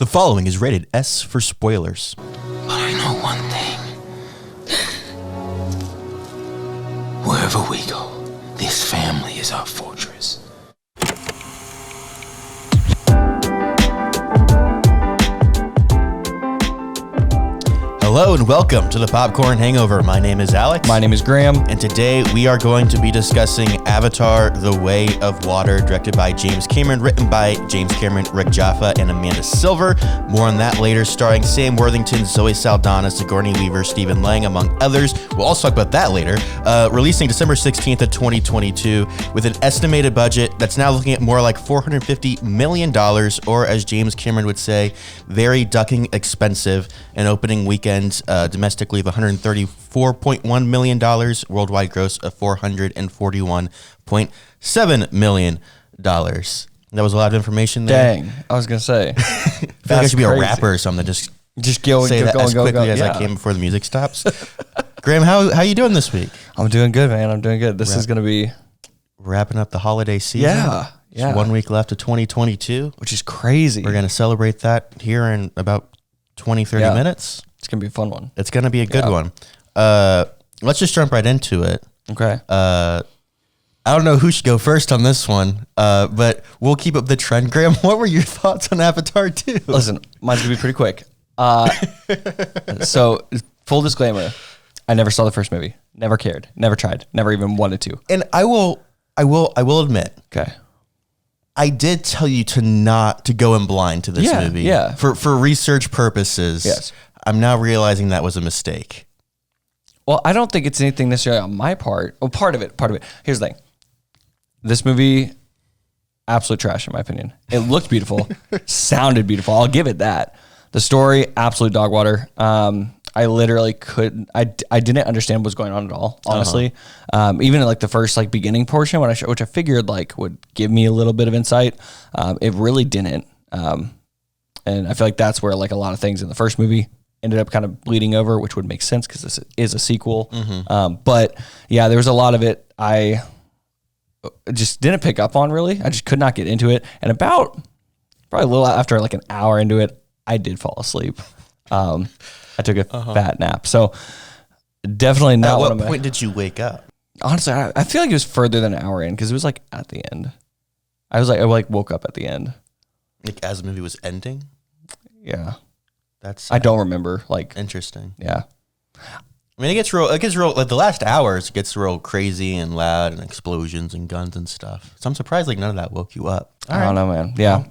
The following is rated S for spoilers. But I know one thing. Wherever we go, this family is our fortress. Hello and welcome to the Popcorn Hangover. My name is Alex. My name is Graham. And today we are going to be discussing Avatar: The Way of Water, directed by James Cameron, written by James Cameron, Rick Jaffa, and Amanda Silver. More on that later, starring Sam Worthington, Zoe Saldana, Sigourney Weaver, Stephen Lang, among others. We'll also talk about that later. Releasing December 16th of 2022 with an estimated budget that's now looking at more like $450 million, or as James Cameron would say, very ducking expensive. An opening weekend domestically of $134.1 million, worldwide gross of $441.7 million. That was a lot of information there. Dang, I was gonna say. I feel like I should be a rapper or something. Just go say that as quickly as I can before the music stops. Graham, how you doing this week? I'm doing good, man. I'm doing good. This is gonna be wrapping up the holiday season. Yeah. Just 1 week left of 2022, which is crazy. We're gonna celebrate that here in about 20, 30 minutes. It's going to be a fun one. It's going to be a good one. Let's just jump right into it. Okay. I don't know who should go first on this one, but we'll keep up the trend. Graham, what were your thoughts on Avatar 2? Listen, mine's going to be pretty quick. So, full disclaimer, I never saw the first movie. Never cared. Never tried. Never even wanted to. And I will admit. Okay. I did tell you to go in blind to this movie. Yeah. For research purposes. Yes. I'm now realizing that was a mistake. Well, I don't think it's anything necessarily on my part. Well, part of it. Here's the thing. This movie, absolute trash in my opinion. It looked beautiful, sounded beautiful. I'll give it that. The story, absolute dog water. I literally couldn't. I didn't understand what was going on at all, honestly. Even in like the first like beginning portion, which I figured like would give me a little bit of insight, it really didn't. And I feel like that's where like a lot of things in the first movie ended up kind of bleeding over, which would make sense because this is a sequel. Mm-hmm. But yeah, there was a lot of it I just didn't pick up on really. I just could not get into it. And about probably a little after like an hour into it, I did fall asleep. I took a fat nap. So definitely not. At what point did you wake up? Honestly, I feel like it was further than an hour in because it was like at the end. I woke up at the end. Like as the movie was ending? Yeah. That's I don't remember. Like interesting. Yeah. I mean, it gets real, like the last hours gets real crazy and loud and explosions and guns and stuff. So I'm surprised like none of that woke you up. I don't know, man. Yeah.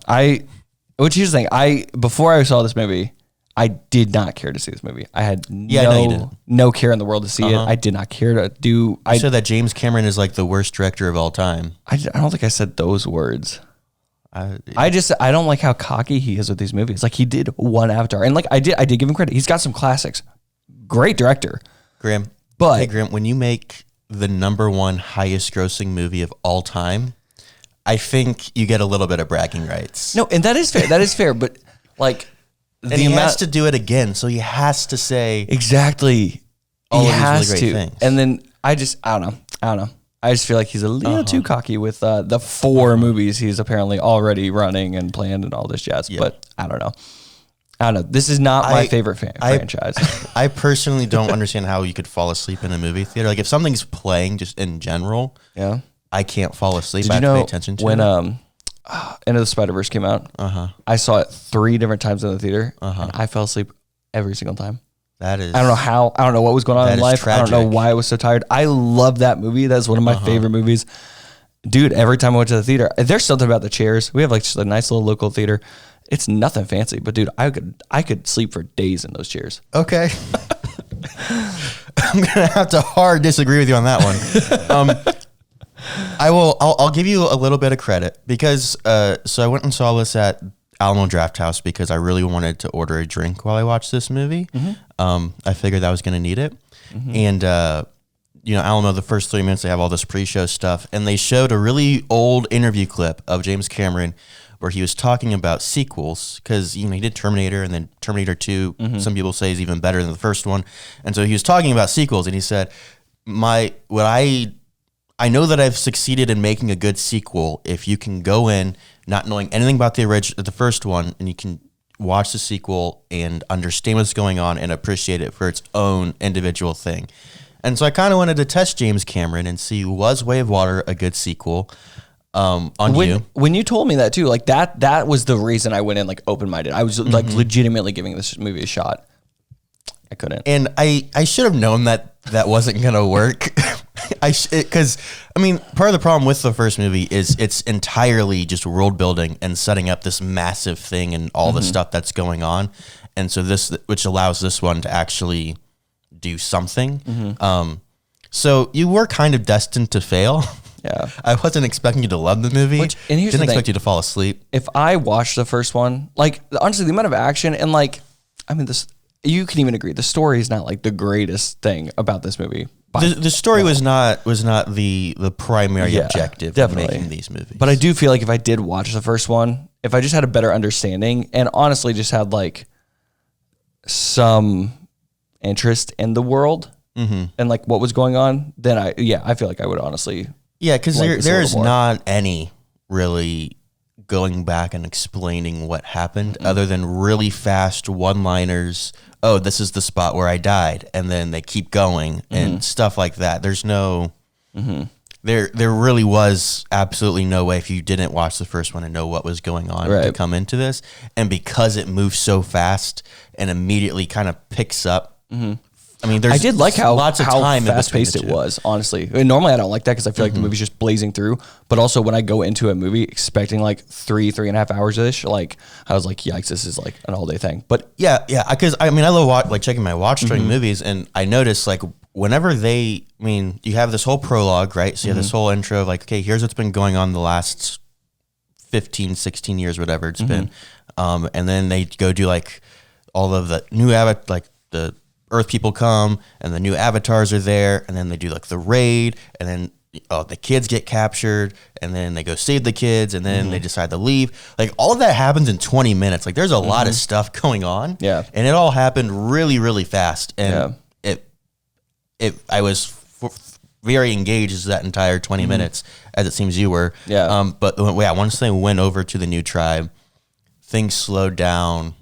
Which here's the thing. Before I saw this movie, I did not care to see this movie. I had no care in the world to see it. I did not care to do. I said that James Cameron is like the worst director of all time. I don't think I said those words. I don't like how cocky he is with these movies. Like he did one Avatar, and like I did give him credit. He's got some classics. Great director, Graham. But hey, Graham, when you make the #1 highest grossing movie of all time, I think you get a little bit of bragging rights. No, and that is fair. That is fair. But like, he has to do it again, so he has to say exactly. All he of these has really great things. And then I don't know. I just feel like he's a little too cocky with the 4 movies he's apparently already running and planned and all this jazz. Yeah. But I don't know. This is not my favorite franchise. I personally don't understand how you could fall asleep in a movie theater. Like if something's playing just in general, I can't fall asleep. I have to pay attention to when it. Into the Spider-Verse came out, I saw it 3 different times in the theater, and I fell asleep every single time. That is, I don't know how. I don't know what was going on in life. Tragic. I don't know why I was so tired. I love that movie. That's one of my favorite movies. Dude, every time I went to the theater, there's something about the chairs. We have like just a nice little local theater. It's nothing fancy, but dude, I could sleep for days in those chairs. Okay. I'm gonna have to hard disagree with you on that one. I'll give you a little bit of credit because so I went and saw this at Alamo Drafthouse because I really wanted to order a drink while I watched this movie. I figured that I was going to need it. And, Alamo, the first 3 minutes, they have all this pre-show stuff. And they showed a really old interview clip of James Cameron where he was talking about sequels because, he did Terminator and then Terminator 2, some people say is even better than the first one. And so he was talking about sequels and he said, I know that I've succeeded in making a good sequel if you can go in not knowing anything about the first one, and you can watch the sequel and understand what's going on and appreciate it for its own individual thing. And so I kind of wanted to test James Cameron and see, was Way of Water a good sequel when you told me that too, like that was the reason I went in like open-minded. I was like legitimately giving this movie a shot. I couldn't. And I should have known that wasn't going to work. Because part of the problem with the first movie is it's entirely just world building and setting up this massive thing and all the stuff that's going on. And so which allows this one to actually do something. So you were kind of destined to fail. Yeah. I wasn't expecting you to love the movie. And here's Didn't the expect thing. you to fall asleep. If I watched the first one, like honestly, the amount of action and like, this, you can even agree, the story is not like the greatest thing about this movie. The story was not the primary objective of making these movies. But I do feel like if I did watch the first one, if I just had a better understanding and honestly just had like some interest in the world and like what was going on, then I feel like I would honestly. Yeah, because there's not any really going back and explaining what happened other than really fast one-liners. Oh, this is the spot where I died. And then they keep going and stuff like that. There's no, there really was absolutely no way if you didn't watch the first one and know what was going on to come into this. And because it moves so fast and immediately kind of picks up. I did like how lots of time fast paced it was, honestly. And normally I don't like that because I feel like the movie's just blazing through. But also when I go into a movie expecting like 3.5 hours ish, like I was like, yikes, this is like an all day thing. But yeah, because I love checking my watch during movies, and I notice like whenever you have this whole prologue, right? So you have this whole intro of like, okay, here's what's been going on the last 15, 16 years, whatever it's been. And then they go do like all of the new like the Earth people come and the new avatars are there, and then they do like the raid, and then the kids get captured, and then they go save the kids, and then they decide to leave. Like all of that happens in 20 minutes. Like there's a lot of stuff going on. Yeah. And it all happened really, really fast. And I was very engaged that entire 20 minutes, as it seems you were. Yeah. But once they went over to the new tribe, things slowed down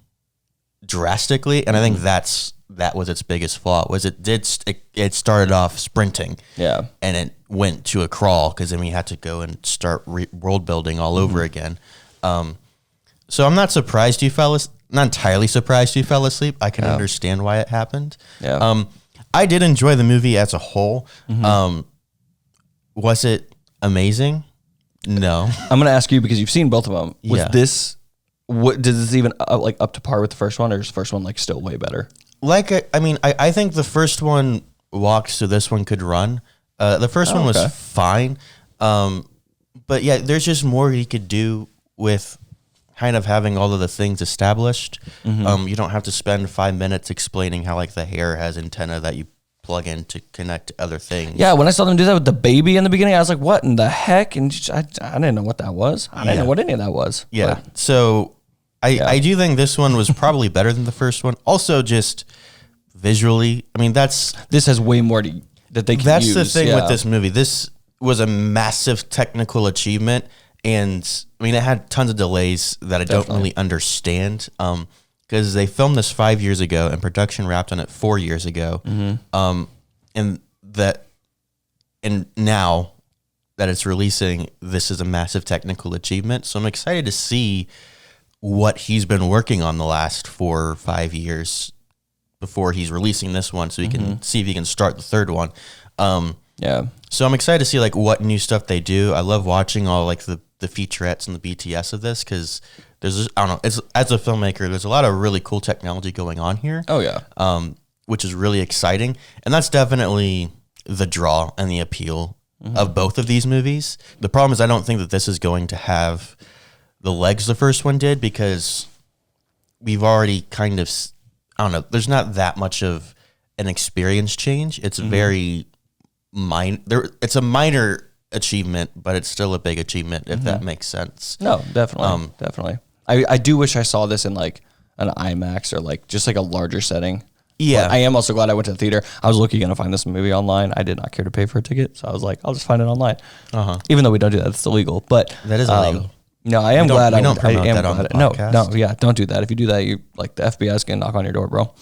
drastically. And I think that was its biggest flaw, was it started off sprinting. Yeah. And it went to a crawl because then we had to go and start world building all over again. So I'm not surprised not entirely surprised you fell asleep. I can understand why it happened. Yeah. I did enjoy the movie as a whole. Was it amazing? No. I'm going to ask you because you've seen both of them. Was Yeah. this, does this even up to par with the first one, or is the first one like still way better? I think the first one walked so this one could run. The first one was fine. But yeah, there's just more he could do with kind of having all of the things established. You don't have to spend 5 minutes explaining how like the hair has antenna that you plug in to connect to other things. Yeah, when I saw them do that with the baby in the beginning, I was like, what in the heck? And I didn't know what that was. I didn't know what any of that was. Yeah. But, So I do think this one was probably better than the first one. Also, just visually, this has way more that they can that's use. the thing with this movie. This was a massive technical achievement, and it had tons of delays that I don't really understand. Because they filmed this 5 years ago and production wrapped on it 4 years ago. And now that it's releasing, this is a massive technical achievement. So I'm excited to see what he's been working on the last 4 or 5 years before he's releasing this one, so he can see if he can start the third one. So I'm excited to see like what new stuff they do. I love watching all like the featurettes and the BTS of this, because there's as a filmmaker, there's a lot of really cool technology going on here. Oh yeah. Which is really exciting, and that's definitely the draw and the appeal of both of these movies. The problem is I don't think that this is going to have the legs the first one did, because we've already kind of, there's not that much of an experience change. It's very it's a minor achievement, but it's still a big achievement, if that makes sense. No, definitely. Definitely. I do wish I saw this in like an IMAX or like just like a larger setting. Yeah. But I am also glad I went to the theater. I was looking to find this movie online. I did not care to pay for a ticket, so I was like, I'll just find it online. Even though we don't do that, it's illegal. But That is illegal. No, I am glad we I don't am promote that on glad. the No, podcast. yeah, don't do that. If you do that, you like the FBI is gonna knock on your door, bro.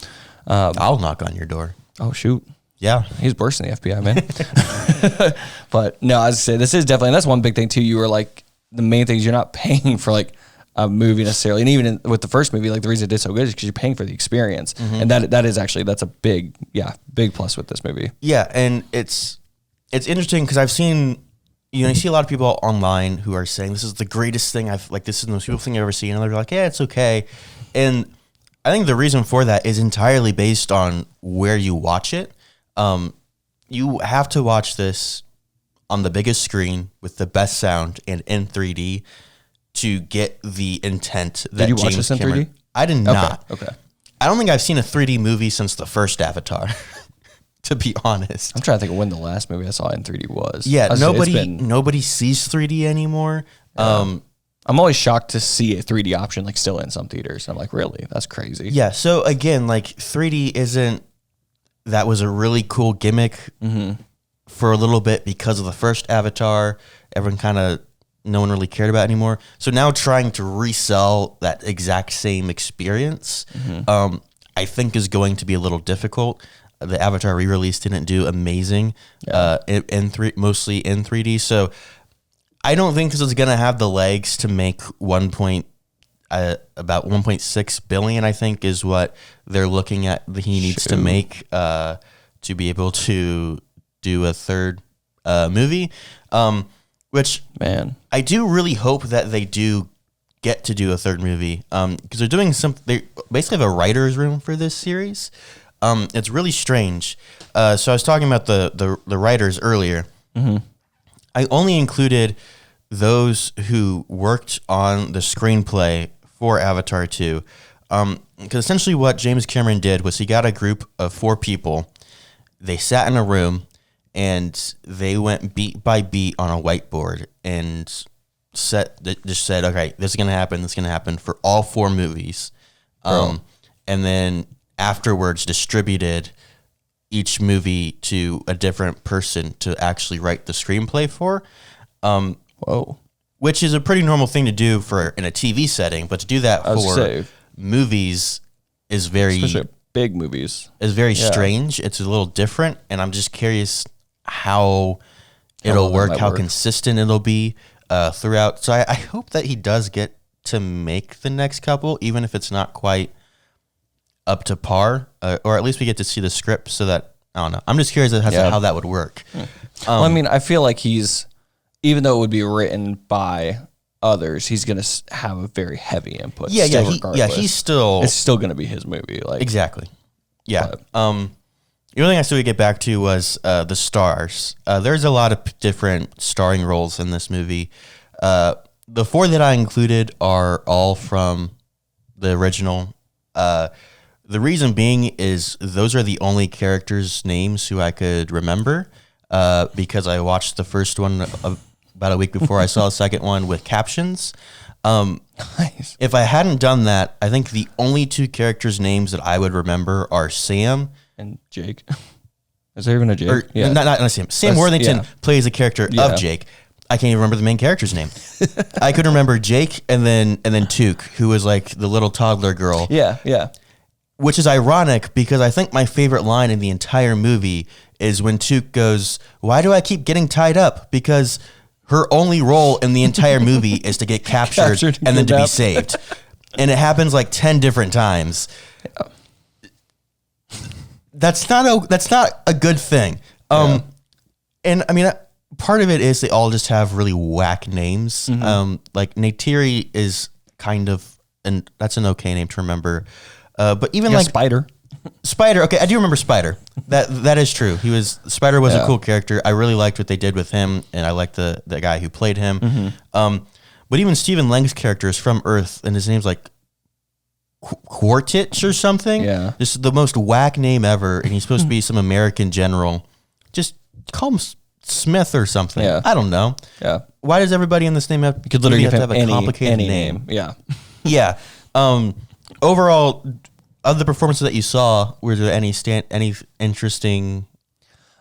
I'll knock on your door. Oh shoot. Yeah. He's worse than the FBI, man. But no, as I say, this is definitely, and that's one big thing too. You were like, the main thing is you're not paying for like a movie necessarily. And even with the first movie, like the reason it did so good is because you're paying for the experience. And that is actually, that's a big plus with this movie. Yeah. And it's interesting because I've seen, you see a lot of people online who are saying this is the greatest thing this is the most beautiful thing I've ever seen. And they're like, yeah, it's okay. And I think the reason for that is entirely based on where you watch it. You have to watch this on the biggest screen with the best sound and in 3D to get the intent that Did you watch James this in Cameron. 3D? I did not. Okay. I don't think I've seen a 3D movie since the first Avatar, to be honest. I'm trying to think of when the last movie I saw in 3D was. Yeah, I was gonna say, nobody sees 3D anymore. I'm always shocked to see a 3D option like still in some theaters. I'm like, really? That's crazy. Yeah, so again, like 3D that was a really cool gimmick for a little bit because of the first Avatar. No one really cared about it anymore. So now trying to resell that exact same experience, I think is going to be a little difficult. The Avatar re-release didn't do amazing, mostly in 3D. So I don't think this is going to have the legs to make about 1.6 billion, I think, is what they're looking at that he needs to make to be able to do a third movie. Which, man, I do really hope that they do get to do a third movie because they're doing they basically have a writer's room for this series. It's really strange. So I was talking about the writers earlier. I only included those who worked on the screenplay for Avatar 2. Because essentially what James Cameron did was he got a group of 4 people. They sat in a room and they went beat by beat on a whiteboard and just said, okay, this is going to happen. This is going to happen for all 4 movies. And then afterwards distributed each movie to a different person to actually write the screenplay for. Whoa. Which is a pretty normal thing to do in a TV setting, but to do that for movies is especially big movies. Is very strange. It's a little different, and I'm just curious how it'll work, how consistent it'll be throughout. So I hope that he does get to make the next couple, even if it's not quite up to par, or at least we get to see the script so that, I don't know. I'm just curious as to how that would work. Well, I mean, I feel like even though it would be written by others, he's going to have a very heavy input. It's still going to be his movie. Like exactly. Yeah. The only thing I still get back to was the stars. There's a lot of different starring roles in this movie. The 4 that I included are all from the original. The reason being is those are the only characters' names who I could remember because I watched the first one about a week before I saw the second one with captions. Nice. If I hadn't done that, I think the only 2 characters' names that I would remember are Sam and Jake. Is there even a Jake? Not Sam. Sam Worthington plays a character of Jake. I can't even remember the main character's name. I could remember Jake and then Took, who was like the little toddler girl. Yeah. Which is ironic because I think my favorite line in the entire movie is when Took goes, "Why do I keep getting tied up?" Because her only role in the entire movie is to get captured and then to be saved. And it happens like 10 different times. Yeah. That's not a good thing. And I mean, part of it is they all just have really whack names. Like Neytiri is kind of, and that's an okay name to remember. But even like Spider. Okay, I do remember Spider. That is true. Spider was a cool character. I really liked what they did with him, and I liked the guy who played him. But even Stephen Lang's character is from Earth, and his name's like Quartich or something. Yeah, this is the most whack name ever, and he's supposed to be some American general. Just call him Smith or something. Yeah. I don't know. Yeah. Why does everybody in this name have? You could literally have a complicated name. Yeah. Yeah. Overall, of the performances that you saw, were there any interesting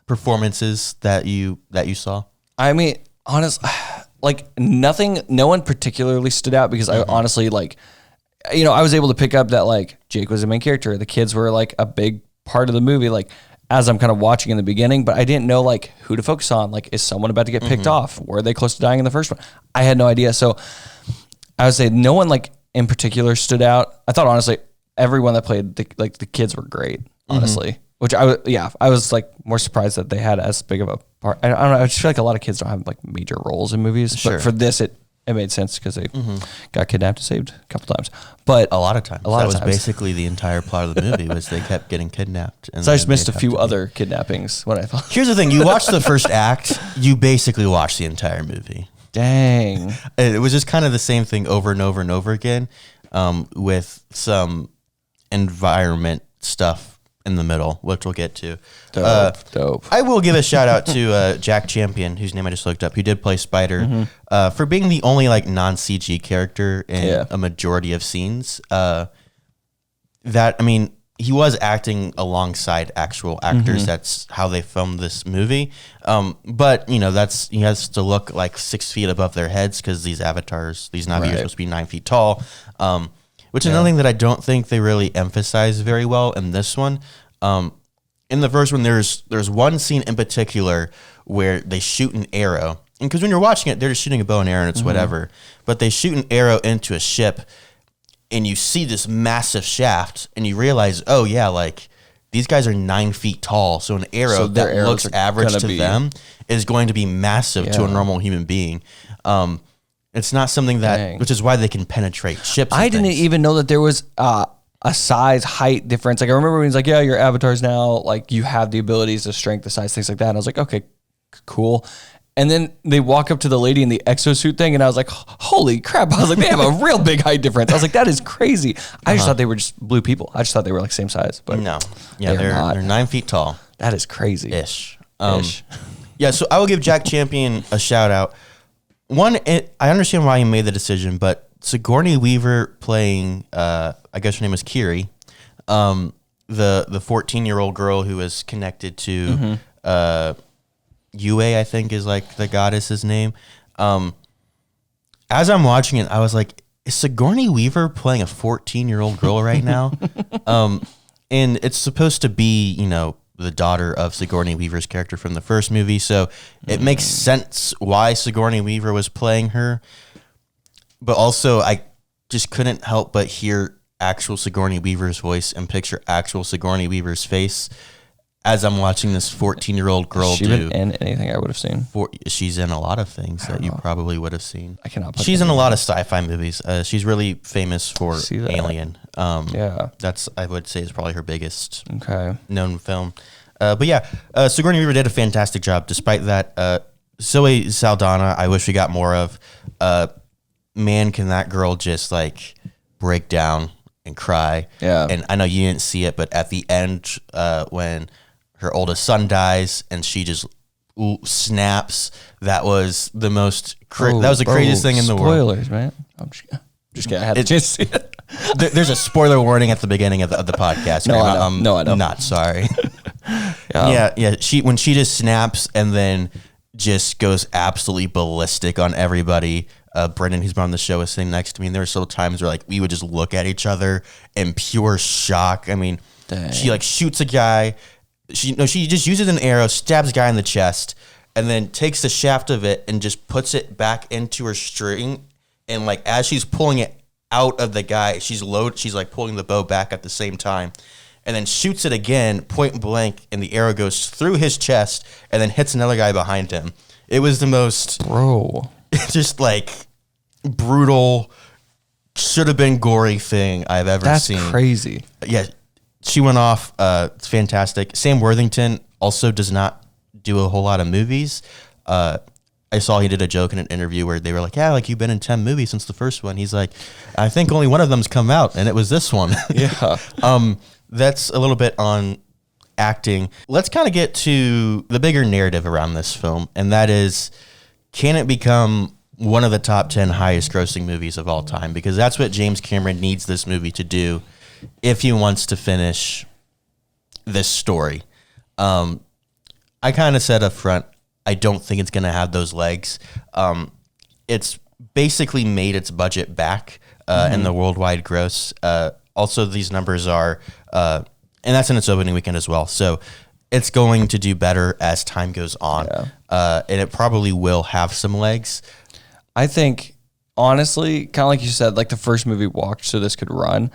performances that you saw? I mean, honestly, like nothing, no one particularly stood out because I honestly like, I was able to pick up that like Jake was the main character. The kids were like a big part of the movie, like as I'm kind of watching in the beginning, but I didn't know like who to focus on. Like, is someone about to get picked off? Were they close to dying in the first one? I had no idea. So I would say no one like in particular stood out. I thought honestly, everyone that played the kids were great, honestly. Which I was like more surprised that they had as big of a part. I don't know. I just feel like a lot of kids don't have like major roles in movies. Sure. But for this, it made sense because they got kidnapped and saved a couple times. But A lot of times. that was basically the entire plot of the movie was they kept getting kidnapped. And so I just then missed a they'd have few to other kidnappings when I thought, Here's the thing. You watch the first act, you basically watch the entire movie. dang. It was just kind of the same thing over and over and over again, with some environment stuff in the middle, which we'll get to. Dope. I will give a shout out to Jack Champion, whose name I just looked up, who did play Spider, for being the only like non-CG character in a majority of scenes. He was acting alongside actual actors. That's how they filmed this movie. But he has to look like 6 feet above their heads because these avatars, these Na'vi are supposed to be 9 feet tall. Which is another thing that I don't think they really emphasize very well in this one. In the first one, there's one scene in particular where they shoot an arrow. And because when you're watching it, they're just shooting a bow and arrow and it's whatever. But they shoot an arrow into a ship and you see this massive shaft and you realize, oh yeah, like these guys are 9 feet tall. So an arrow that looks average to them is going to be massive to a normal human being. It's not something that, which is why they can penetrate ships. I didn't even know that there was a size height difference. Like I remember when he's like, yeah, your avatars now, like you have the abilities, the strength, the size, things like that. And I was like, okay, cool. And then they walk up to the lady in the exosuit thing, and I was like, holy crap. I was like, they have a real big height difference. I was like, that is crazy. I just thought they were just blue people. I just thought they were like same size. But no. Yeah, they're 9 feet tall. That is crazy. Ish. Yeah, so I will give Jack Champion a shout out. One, I understand why he made the decision, but Sigourney Weaver playing, I guess her name is Kiri, the 14-year-old girl who is connected to Yue, I think is like the goddess's name. As I'm watching it, I was like, is Sigourney Weaver playing a 14-year-old girl right now? And it's supposed to be, the daughter of Sigourney Weaver's character from the first movie. So it makes sense why Sigourney Weaver was playing her. But also, I just couldn't help but hear actual Sigourney Weaver's voice and picture actual Sigourney Weaver's face as I'm watching this 14-year-old girl Has she been in anything I would have seen? She's in a lot of things that you probably would have seen. I cannot. She's in a lot of sci-fi movies. She's really famous for Alien. That's, I would say, is probably her biggest known film. But yeah, Sigourney Weaver did a fantastic job. Despite that, Zoe Saldana, I wish we got more of. Man, can that girl just like break down and cry? Yeah. And I know you didn't see it, but at the end, when her oldest son dies and she just snaps, that was the most that was the craziest thing in the world. Spoilers, man. I'm just kidding. I had a chance to see it. There's a spoiler warning at the beginning of the podcast. No, I know. I'm not sorry. Yeah. When she just snaps and then just goes absolutely ballistic on everybody. Brendan, who's been on the show, is sitting next to me, and there were still times where like we would just look at each other in pure shock. I mean, she like shoots a guy. She just uses an arrow, stabs a guy in the chest, and then takes the shaft of it and just puts it back into her string. And like as she's pulling it out of the guy, she's like pulling the bow back at the same time, and then shoots it again, point blank, and the arrow goes through his chest and then hits another guy behind him. It was the most just like brutal, should have been gory thing I've ever seen. That's crazy. Yeah, she went off. It's fantastic. Sam Worthington also does not do a whole lot of movies. I saw he did a joke in an interview where they were like, yeah, like you've been in 10 movies since the first one. He's like, I think only one of them's come out, and it was this one. Yeah. That's a little bit on acting. Let's kind of get to the bigger narrative around this film, and that is, can it become one of the top 10 highest grossing movies of all time? Because that's what James Cameron needs this movie to do if he wants to finish this story. I kind of said up front, I don't think it's going to have those legs. it's basically made its budget back in the worldwide gross. Also, these numbers are, and that's in its opening weekend as well. So it's going to do better as time goes on, and it probably will have some legs. I think, honestly, kind of like you said, like the first movie walked so this could run.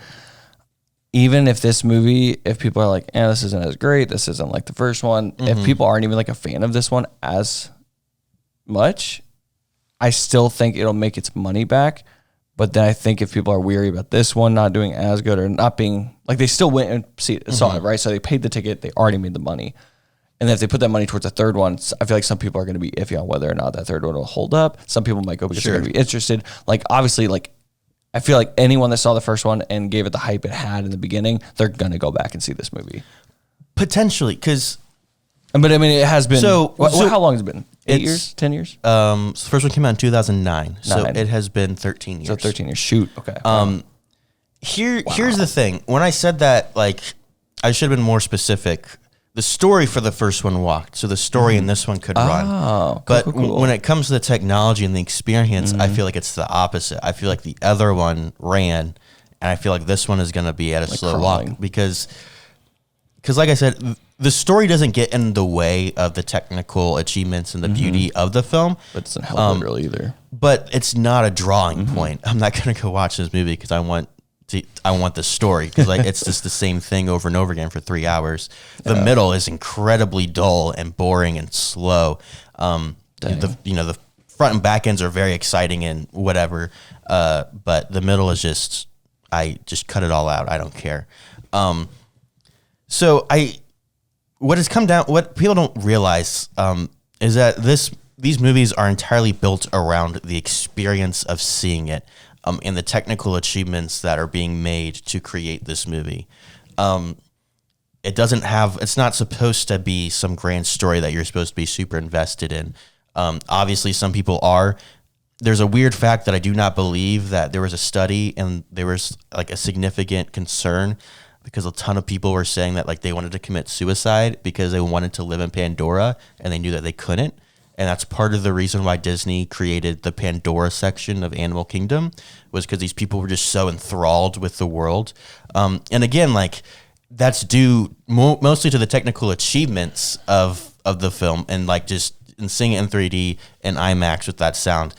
Even if this movie, if people are like, this isn't as great, this isn't like the first one, if people aren't even like a fan of this one as much, I still think it'll make its money back. But then I think if people are weary about this one not doing as good or not being, like they still went and saw it, right? So they paid the ticket, they already made the money. And then if they put that money towards a third one, I feel like some people are going to be iffy on whether or not that third one will hold up. Some people might go because they're going to be interested. Like obviously, like I feel like anyone that saw the first one and gave it the hype it had in the beginning, they're going to go back and see this movie. Potentially, because... But I mean, it has been... So how long has it been? 8 years? 10 years? So the first one came out in 2009. So it has been 13 years. So 13 years. Shoot. Okay. Here's the thing. When I said that, like, I should have been more specific. The story for the first one walked. So the story in this one could run. But when it comes to the technology and the experience, I feel like it's the opposite. I feel like the other one ran, and I feel like this one is going to be at a slow walk. Because like I said... The story doesn't get in the way of the technical achievements and the beauty of the film. But it doesn't help it really either. But it's not a drawing point. I'm not going to go watch this movie because I want the story, because like it's just the same thing over and over again for 3 hours. The middle is incredibly dull and boring and slow. The front and back ends are very exciting and whatever. But the middle is just, I just cut it all out. I don't care. What people don't realize is that these movies are entirely built around the experience of seeing it and the technical achievements that are being made to create this movie. It's not supposed to be some grand story that you're supposed to be super invested in. Obviously, some people are. There's a weird fact that I do not believe that there was a study and there was like a significant concern because a ton of people were saying that like they wanted to commit suicide because they wanted to live in Pandora and they knew that they couldn't. And that's part of the reason why Disney created the Pandora section of Animal Kingdom, was because these people were just so enthralled with the world. And again, like that's due mostly to the technical achievements of the film and like just seeing it in 3D and IMAX with that sound.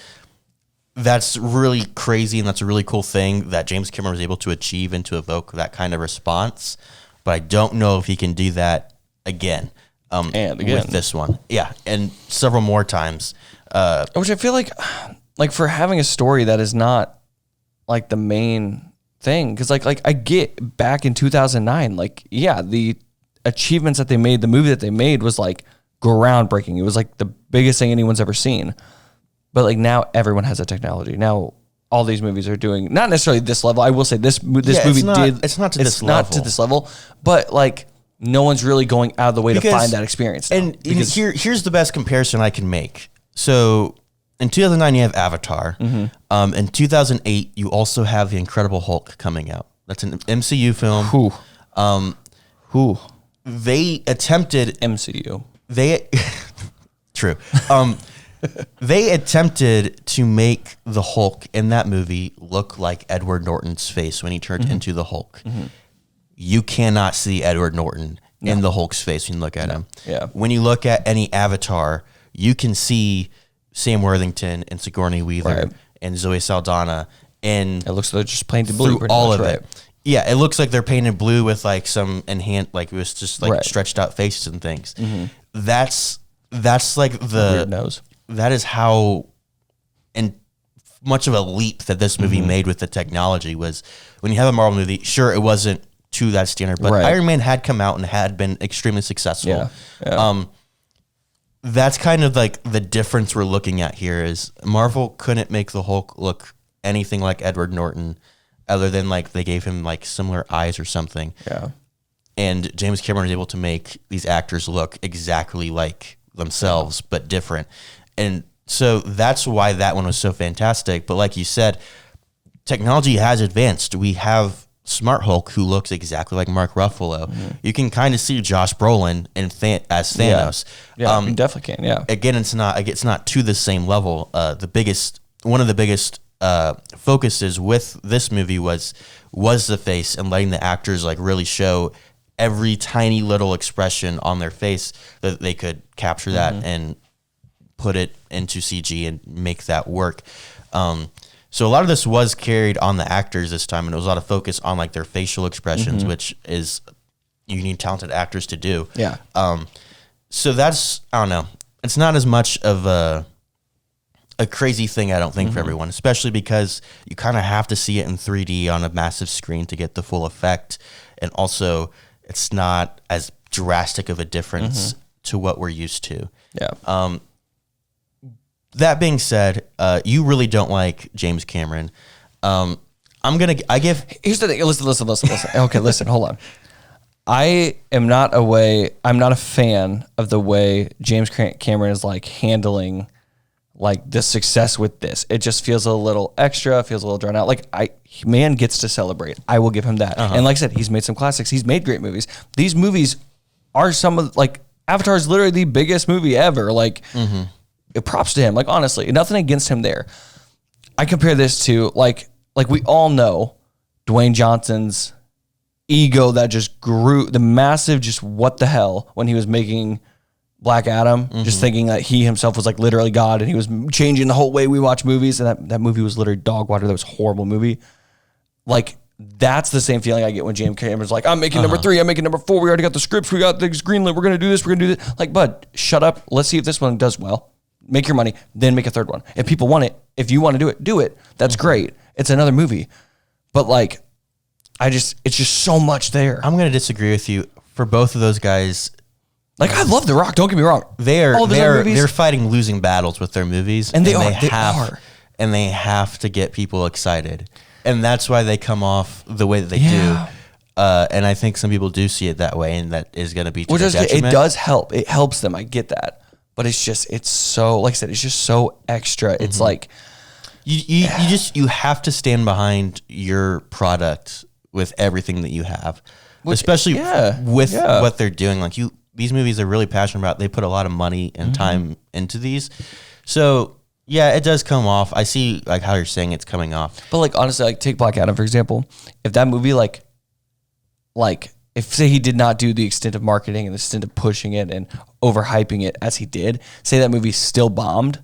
That's really crazy, and that's a really cool thing that James Cameron was able to achieve and to evoke that kind of response. But I don't know if he can do that again. With this one. Yeah, and several more times. Which I feel like for having a story that is not like the main thing, because like I get back in 2009, like the achievements that they made, the movie that they made was like groundbreaking. It was like the biggest thing anyone's ever seen. But like now everyone has that technology. Now all these movies are doing, not necessarily this level. I will say this movie it's not to this level, but like no one's really going out of the way to find that experience. And here's the best comparison I can make. So in 2009 you have Avatar. In 2008 you also have The Incredible Hulk coming out. That's an MCU film. They attempted MCU. True. They attempted to make the Hulk in that movie look like Edward Norton's face when he turned into the Hulk. You cannot see Edward Norton in the Hulk's face when you look at him. Yeah. When you look at any Avatar, you can see Sam Worthington and Sigourney Weaver and Zoe Saldana, and it looks like they're just painted blue. All of it. Yeah, it looks like they're painted blue with like some enhanced, like it was just like stretched out faces and things. That's like the weird nose. That is how and much of a leap that this movie made with the technology was. When you have a Marvel movie, sure, it wasn't to that standard, but Iron Man had come out and had been extremely successful. That's kind of like the difference we're looking at here is Marvel couldn't make the Hulk look anything like Edward Norton other than like they gave him like similar eyes or something. Yeah. And James Cameron was able to make these actors look exactly like themselves, but different. And so that's why that one was so fantastic. But like you said, technology has advanced. We have Smart Hulk who looks exactly like Mark Ruffalo. You can kind of see Josh Brolin as Thanos. Yeah, you definitely can. Yeah. Again, it's not to the same level. The biggest one of the biggest focuses with this movie was the face and letting the actors like really show every tiny little expression on their face that they could capture that and put it into CG and make that work. So a lot of this was carried on the actors this time, and it was a lot of focus on like their facial expressions, which is you need talented actors to do. Yeah. So that's, I don't know. It's not as much of a crazy thing, I don't think, for everyone, especially because you kind of have to see it in 3D on a massive screen to get the full effect. And also, it's not as drastic of a difference to what we're used to. Yeah. That being said, you really don't like James Cameron. Here's the thing. Listen. Okay, listen, hold on. I'm not a fan of the way James Cameron is like handling like the success with this. It just feels a little extra, feels a little drawn out. Like man gets to celebrate. I will give him that. And like I said, he's made some classics. He's made great movies. These movies are some of like Avatar is literally the biggest movie ever. Like props to him. Like honestly, nothing against him there. I compare this to like we all know Dwayne Johnson's ego that just grew, the massive just what the hell when he was making Black Adam, just thinking that he himself was like literally God and he was changing the whole way we watch movies, and that movie was literally dog water. That was a horrible movie. Like that's the same feeling I get when James Cameron's like, I'm making number 3, I'm making number 4, we already got the scripts, we got things greenlit, we're gonna do this, we're gonna do this. Like, bud, shut up. Let's see if this one does well. Make your money, then make a third one. If people want it, if you want to do it. That's great. It's another movie. But like it's just so much there. I'm going to disagree with you. For both of those guys, like I love The Rock. Don't get me wrong. They're fighting losing battles with their movies, and they are. And they have to get people excited, and that's why they come off the way that they do. And I think some people do see it that way, and that is going to be to their detriment. It does help. It helps them. I get that, but it's so, like I said, it's just so extra. It's like you have to stand behind your product with everything that you have, especially with what they're doing. Like these movies are really passionate about. They put a lot of money and time into these. So yeah, it does come off. I see like how you're saying it's coming off. But like, honestly, like take Black Adam, for example. If that movie, like if say he did not do the extent of marketing and the extent of pushing it and overhyping it as he did, say that movie still bombed,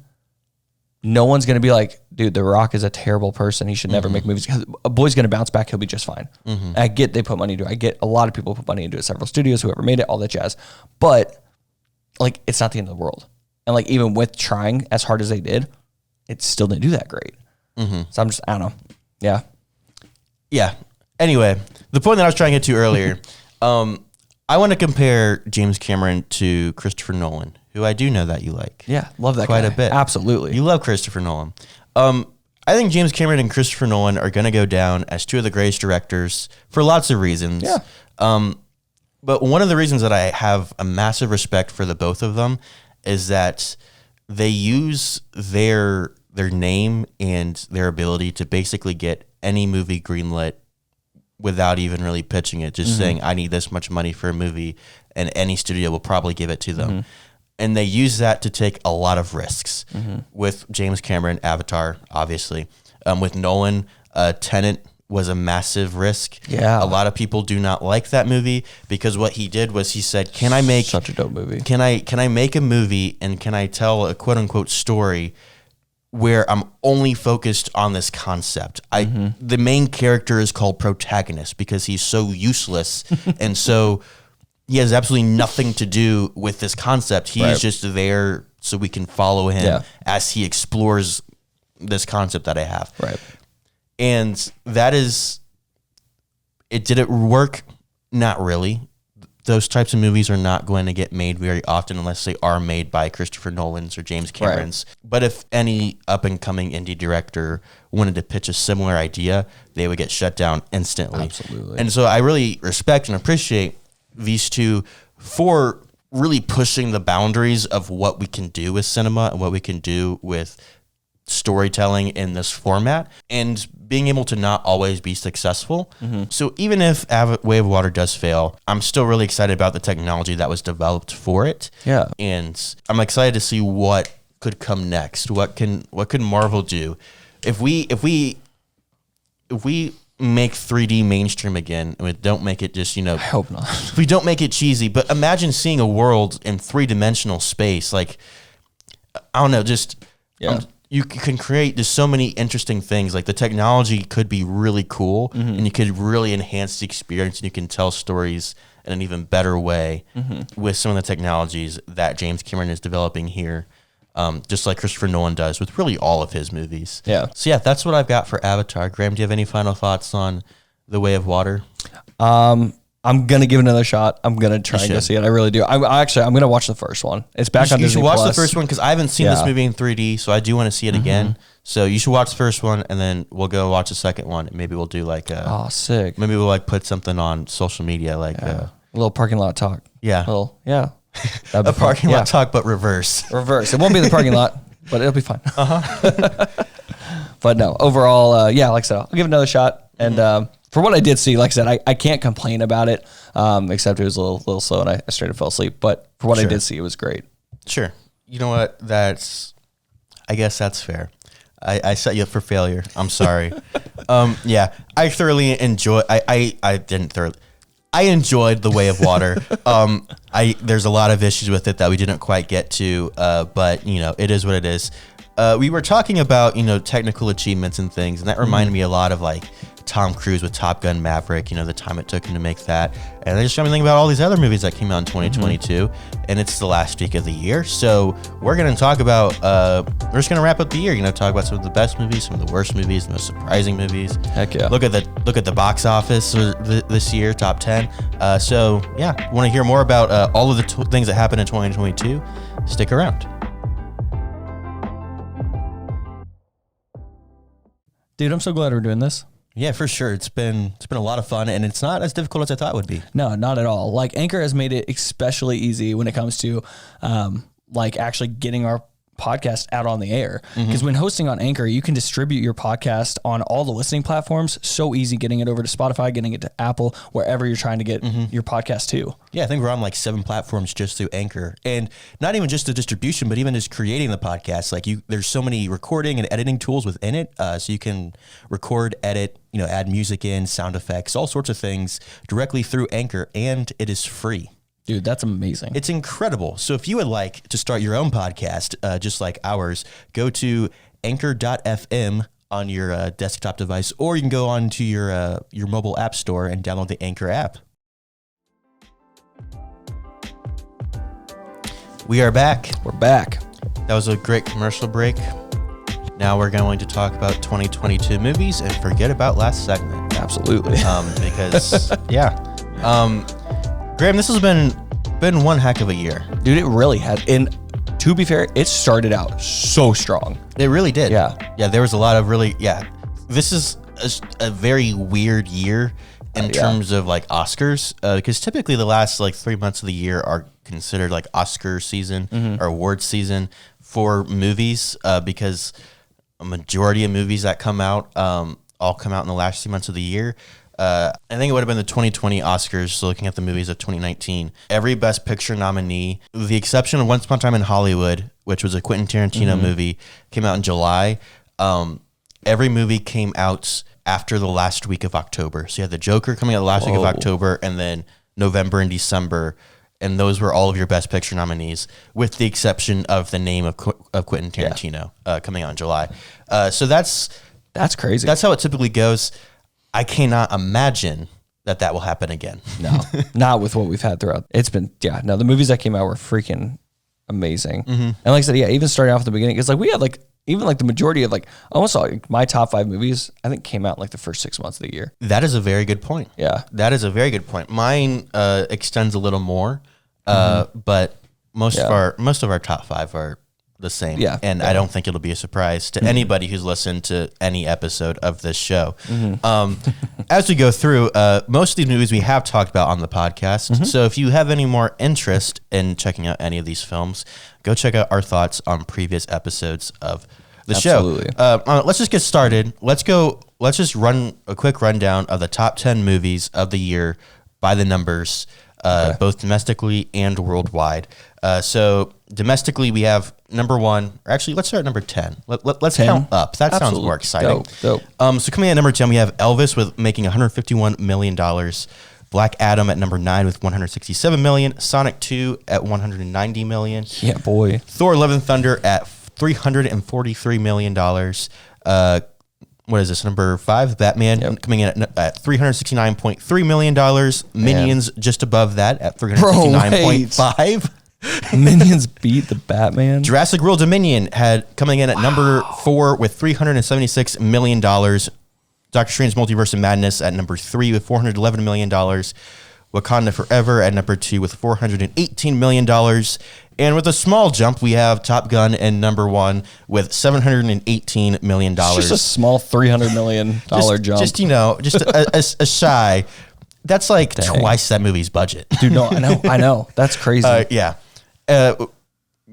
no one's going to be like, dude, The Rock is a terrible person. He should never make movies. A boy's going to bounce back. He'll be just fine. I get they put money into it. I get a lot of people put money into it. Several studios, whoever made it, all that jazz. But like, it's not the end of the world. And like, even with trying as hard as they did, it still didn't do that great. So I don't know. Yeah. Yeah. Anyway, the point that I was trying to get to earlier, I want to compare James Cameron to Christopher Nolan, who I do know that you like. Yeah, love that quite guy. a bit. Absolutely. You love Christopher Nolan. I think James Cameron and Christopher Nolan are going to go down as two of the greatest directors for lots of reasons. Yeah. But one of the reasons that I have a massive respect for the both of them is that they use their name and their ability to basically get any movie greenlit without even really pitching it, just saying, I need this much money for a movie, and any studio will probably give it to them. And they use that to take a lot of risks. With James Cameron, Avatar, obviously. With Nolan, Tenet was a massive risk. Yeah. A lot of people do not like that movie because what he did was he said, can I make such a dope movie? Can I make a movie and can I tell a quote unquote story where I'm only focused on this concept? The main character is called protagonist because he's so useless and so he has absolutely nothing to do with this concept. He's just there so we can follow him as he explores this concept that I have. Right. And that is, did it work? Not really. Those types of movies are not going to get made very often unless they are made by Christopher Nolan's or James Cameron's. Right. But if any up-and-coming indie director wanted to pitch a similar idea, they would get shut down instantly. Absolutely. And so I really respect and appreciate these two for really pushing the boundaries of what we can do with cinema and what we can do with storytelling in this format and being able to not always be successful. So even if Way of Water does fail, I'm still really excited about the technology that was developed for it. Yeah. And I'm excited to see what could come next? What could Marvel do? If we make 3D mainstream again, and we don't make it just, I hope not. We don't make it cheesy, but imagine seeing a world in 3-dimensional space. Like, I don't know, just you can create just so many interesting things. Like the technology could be really cool, and you could really enhance the experience, and you can tell stories in an even better way with some of the technologies that James Cameron is developing here. Just like Christopher Nolan does with really all of his movies. Yeah. So yeah, that's what I've got for Avatar. Graham, do you have any final thoughts on The Way of Water? I'm gonna give it another shot. I'm gonna try and go see it. I really do. I'm gonna watch the first one. It's back on Disney You should watch Plus. the first one because I haven't seen this movie in 3D, so I do want to see it again. So you should watch the first one, and then we'll go watch the second one. And maybe we'll do like sick. Maybe we'll like put something on social media, like a little parking lot talk. Yeah. A parking lot talk, but reverse. Reverse. It won't be the parking lot, but it'll be fine. But no, overall, like I said, I'll give it another shot. And for what I did see, like I said, I can't complain about it, except it was a little slow and I straight up fell asleep. But for what I did see, it was great. Sure. You know what? I guess that's fair. I set you up for failure. I'm sorry. I thoroughly enjoy. I enjoyed The Way of Water. There's a lot of issues with it that we didn't quite get to, but it is what it is. We were talking about technical achievements and things, and that reminded me a lot of like Tom Cruise with Top Gun Maverick. The time it took him to make that, and I just got me thinking about all these other movies that came out in 2022, and it's the last week of the year, so we're gonna talk about. We're just gonna wrap up the year. Talk about some of the best movies, some of the worst movies, the most surprising movies. Heck yeah! Look at the box office this year, top 10. So yeah, want to hear more about all of the things that happened in 2022? Stick around. Dude, I'm so glad we're doing this. Yeah, for sure. It's been a lot of fun, and it's not as difficult as I thought it would be. No, not at all. Like Anchor has made it especially easy when it comes to like actually getting our podcast out on the air. Because when hosting on Anchor, you can distribute your podcast on all the listening platforms. So easy getting it over to Spotify, getting it to Apple, wherever you're trying to get your podcast to. Yeah, I think we're on like 7 platforms just through Anchor, and not even just the distribution, but even just creating the podcast. Like there's so many recording and editing tools within it, so you can record, edit, add music in, sound effects, all sorts of things directly through Anchor, and it is free. Dude, that's amazing. It's incredible. So if you would like to start your own podcast, just like ours, go to anchor.fm on your desktop device, or you can go on to your mobile app store and download the Anchor app. We are back. We're back. That was a great commercial break. Now we're going to talk about 2022 movies and forget about last segment. Absolutely. Because, Graham, this has been one heck of a year. Dude, it really has. And to be fair, it started out so strong. It really did. Yeah. Yeah, there was a lot of really, this is a very weird year in terms of like Oscars, because typically the last like 3 months of the year are considered like Oscar season or award season for movies, because a majority of movies that come out all come out in the last 3 months of the year. I think it would have been the 2020 Oscars, so looking at the movies of 2019. Every Best Picture nominee, with the exception of Once Upon a Time in Hollywood, which was a Quentin Tarantino movie, came out in July. Every movie came out after the last week of October. So you had The Joker coming out the last week of October, and then November and December, and those were all of your Best Picture nominees, with the exception of The Name of Quentin Tarantino coming out in July. So that's crazy. That's how it typically goes. I cannot imagine that will happen again. No, not with what we've had throughout. It's been, the movies that came out were freaking amazing. And like I said, even starting off at the beginning, because like we had like, even like the majority of like, almost like my top 5 movies, I think came out in like the first 6 months of the year. That is a very good point. Yeah. That is a very good point. Mine extends a little more, but most of our top 5 are the same. Yeah. And I don't think it'll be a surprise to anybody who's listened to any episode of this show. As we go through, most of these movies we have talked about on the podcast. So if you have any more interest in checking out any of these films, go check out our thoughts on previous episodes of the show. Let's just get started. Let's just run a quick rundown of the top 10 movies of the year by the numbers, both domestically and worldwide. So Domestically, we have number 1. Or actually, let's start at number 10. Let's 10? count up. That sounds Absolutely. more exciting. Dope. So coming in at number 10, we have Elvis with making $151 million. Black Adam at number 9 with $167 million. Sonic 2 at $190 million. Yeah, boy. Thor: Love and Thunder at $343 million. What is this, number 5? Batman coming in at $369.3 million. Minions just above that at $369.5. Minions beat the Batman. Jurassic World Dominion coming in at number 4 with $376 million. Doctor Strange Multiverse of Madness at number 3 with $411 million. Wakanda Forever at number 2 with $418 million. And with a small jump, we have Top Gun at number 1 with $718 million. It's just a small $300 million jump. Just, a shy. That's like twice that movie's budget. Dude, no, I know. That's crazy. Yeah.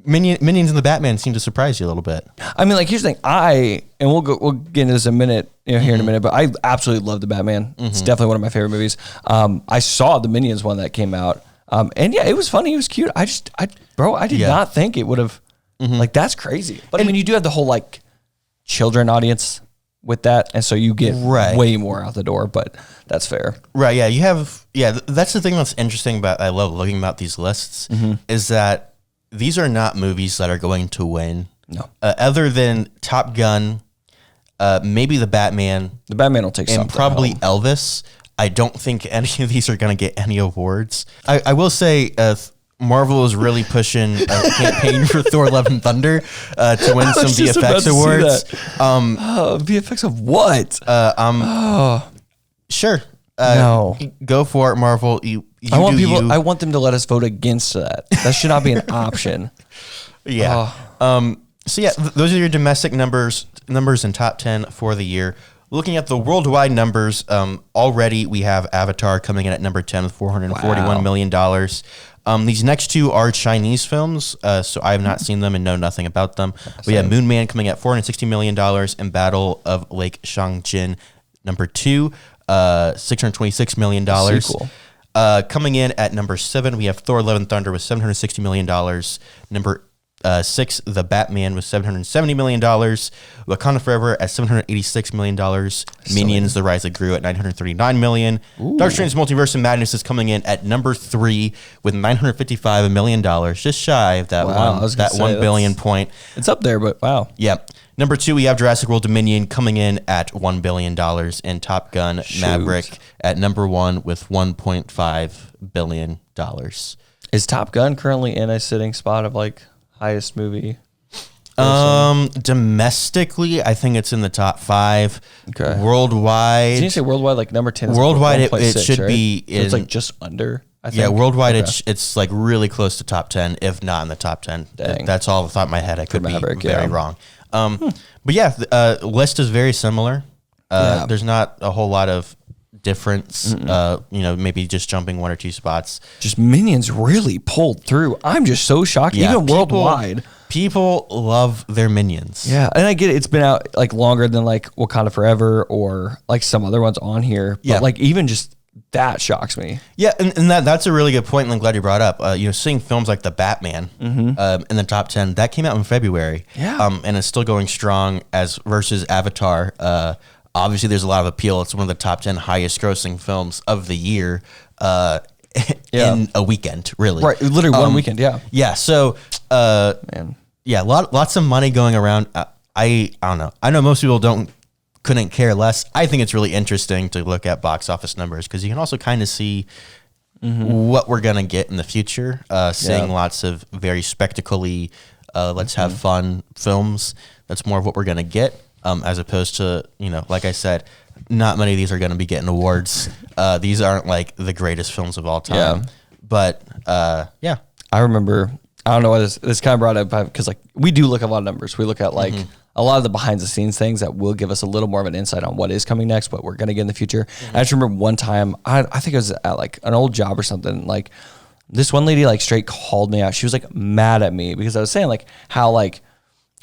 Minions and the Batman seem to surprise you a little bit. I mean, like, here's the thing. We'll get into this in a minute, here in a minute, but I absolutely love the Batman. It's definitely one of my favorite movies. I saw the Minions one that came out. And yeah, it was funny. It was cute. I did not think it would have, like, that's crazy. But I mean, you do have the whole, like, children audience with that. And so you get way more out the door, but that's fair. Right. Yeah. That's the thing that's interesting I love looking about these lists is that these are not movies that are going to win. No. Other than Top Gun, maybe the Batman. The Batman will take something. And probably Elvis. I don't think any of these are going to get any awards. I will say Marvel is really pushing a campaign for Thor: Love and Thunder to win some VFX awards. VFX of what? Sure. No. Go for it, Marvel. I want them to let us vote against that. That should not be an option. Yeah. So yeah, those are your domestic numbers in top 10 for the year. Looking at the worldwide numbers, already we have Avatar coming in at number 10 with $441 million. These next two are Chinese films, so I have not seen them and know nothing about them. We have Moon Man coming at $460 million and Battle of Lake Changjin, number 2, $626 million. Sequel. Coming in at number 7, we have Thor: Love and Thunder with $760 million. Number 6, The Batman with $770 million. Wakanda Forever at $786 million. Minions: The Rise of Gru at $939 million. Doctor Strange Multiverse of Madness is coming in at number 3 with $955 million, just shy of that $1 billion point. It's up there, but wow. Yeah. Number 2, we have Jurassic World Dominion coming in at $1 billion, and Top Gun Maverick at number 1 with $1.5 billion. Is Top Gun currently in a sitting spot of like highest movie? Domestically, I think it's in the top 5. Okay. Worldwide, did you say worldwide like number 10? Worldwide, it should be. So it's like just under. I think. Yeah, worldwide, it's like really close to top 10, if not in the top 10. Dang. That's all off the top of my head. I could Maverick, be very wrong. But yeah, list is very similar. There's not a whole lot of difference. Maybe just jumping 1 or 2 spots. Just Minions really pulled through. I'm just so shocked. Yeah, even worldwide. People love their Minions. Yeah, and I get it. It's been out like longer than like Wakanda Forever or like some other ones on here. But like even just that shocks me. Yeah, and that's a really good point, and I'm glad you brought up. Seeing films like The Batman in the top 10, that came out in February. Yeah. And it's still going strong versus Avatar. Obviously, there's a lot of appeal. It's one of the top 10 highest grossing films of the year in a weekend, really. Right, literally one weekend, yeah. Yeah, so, man. Yeah, lots of money going around. I don't know. I know most people couldn't care less. I think it's really interesting to look at box office numbers because you can also kind of see what we're going to get in the future. Seeing lots of very spectacle-y, let's have fun films. That's more of what we're going to get. As opposed to, like I said, not many of these are going to be getting awards. These aren't like the greatest films of all time. Yeah. But I remember, I don't know why this kind of brought up because like we do look at a lot of numbers. We look at like a lot of the behind the scenes things that will give us a little more of an insight on what is coming next, what we're going to get in the future. I just remember one time, I think it was at like an old job or something, like this one lady like straight called me out. She was like mad at me because I was saying like how like,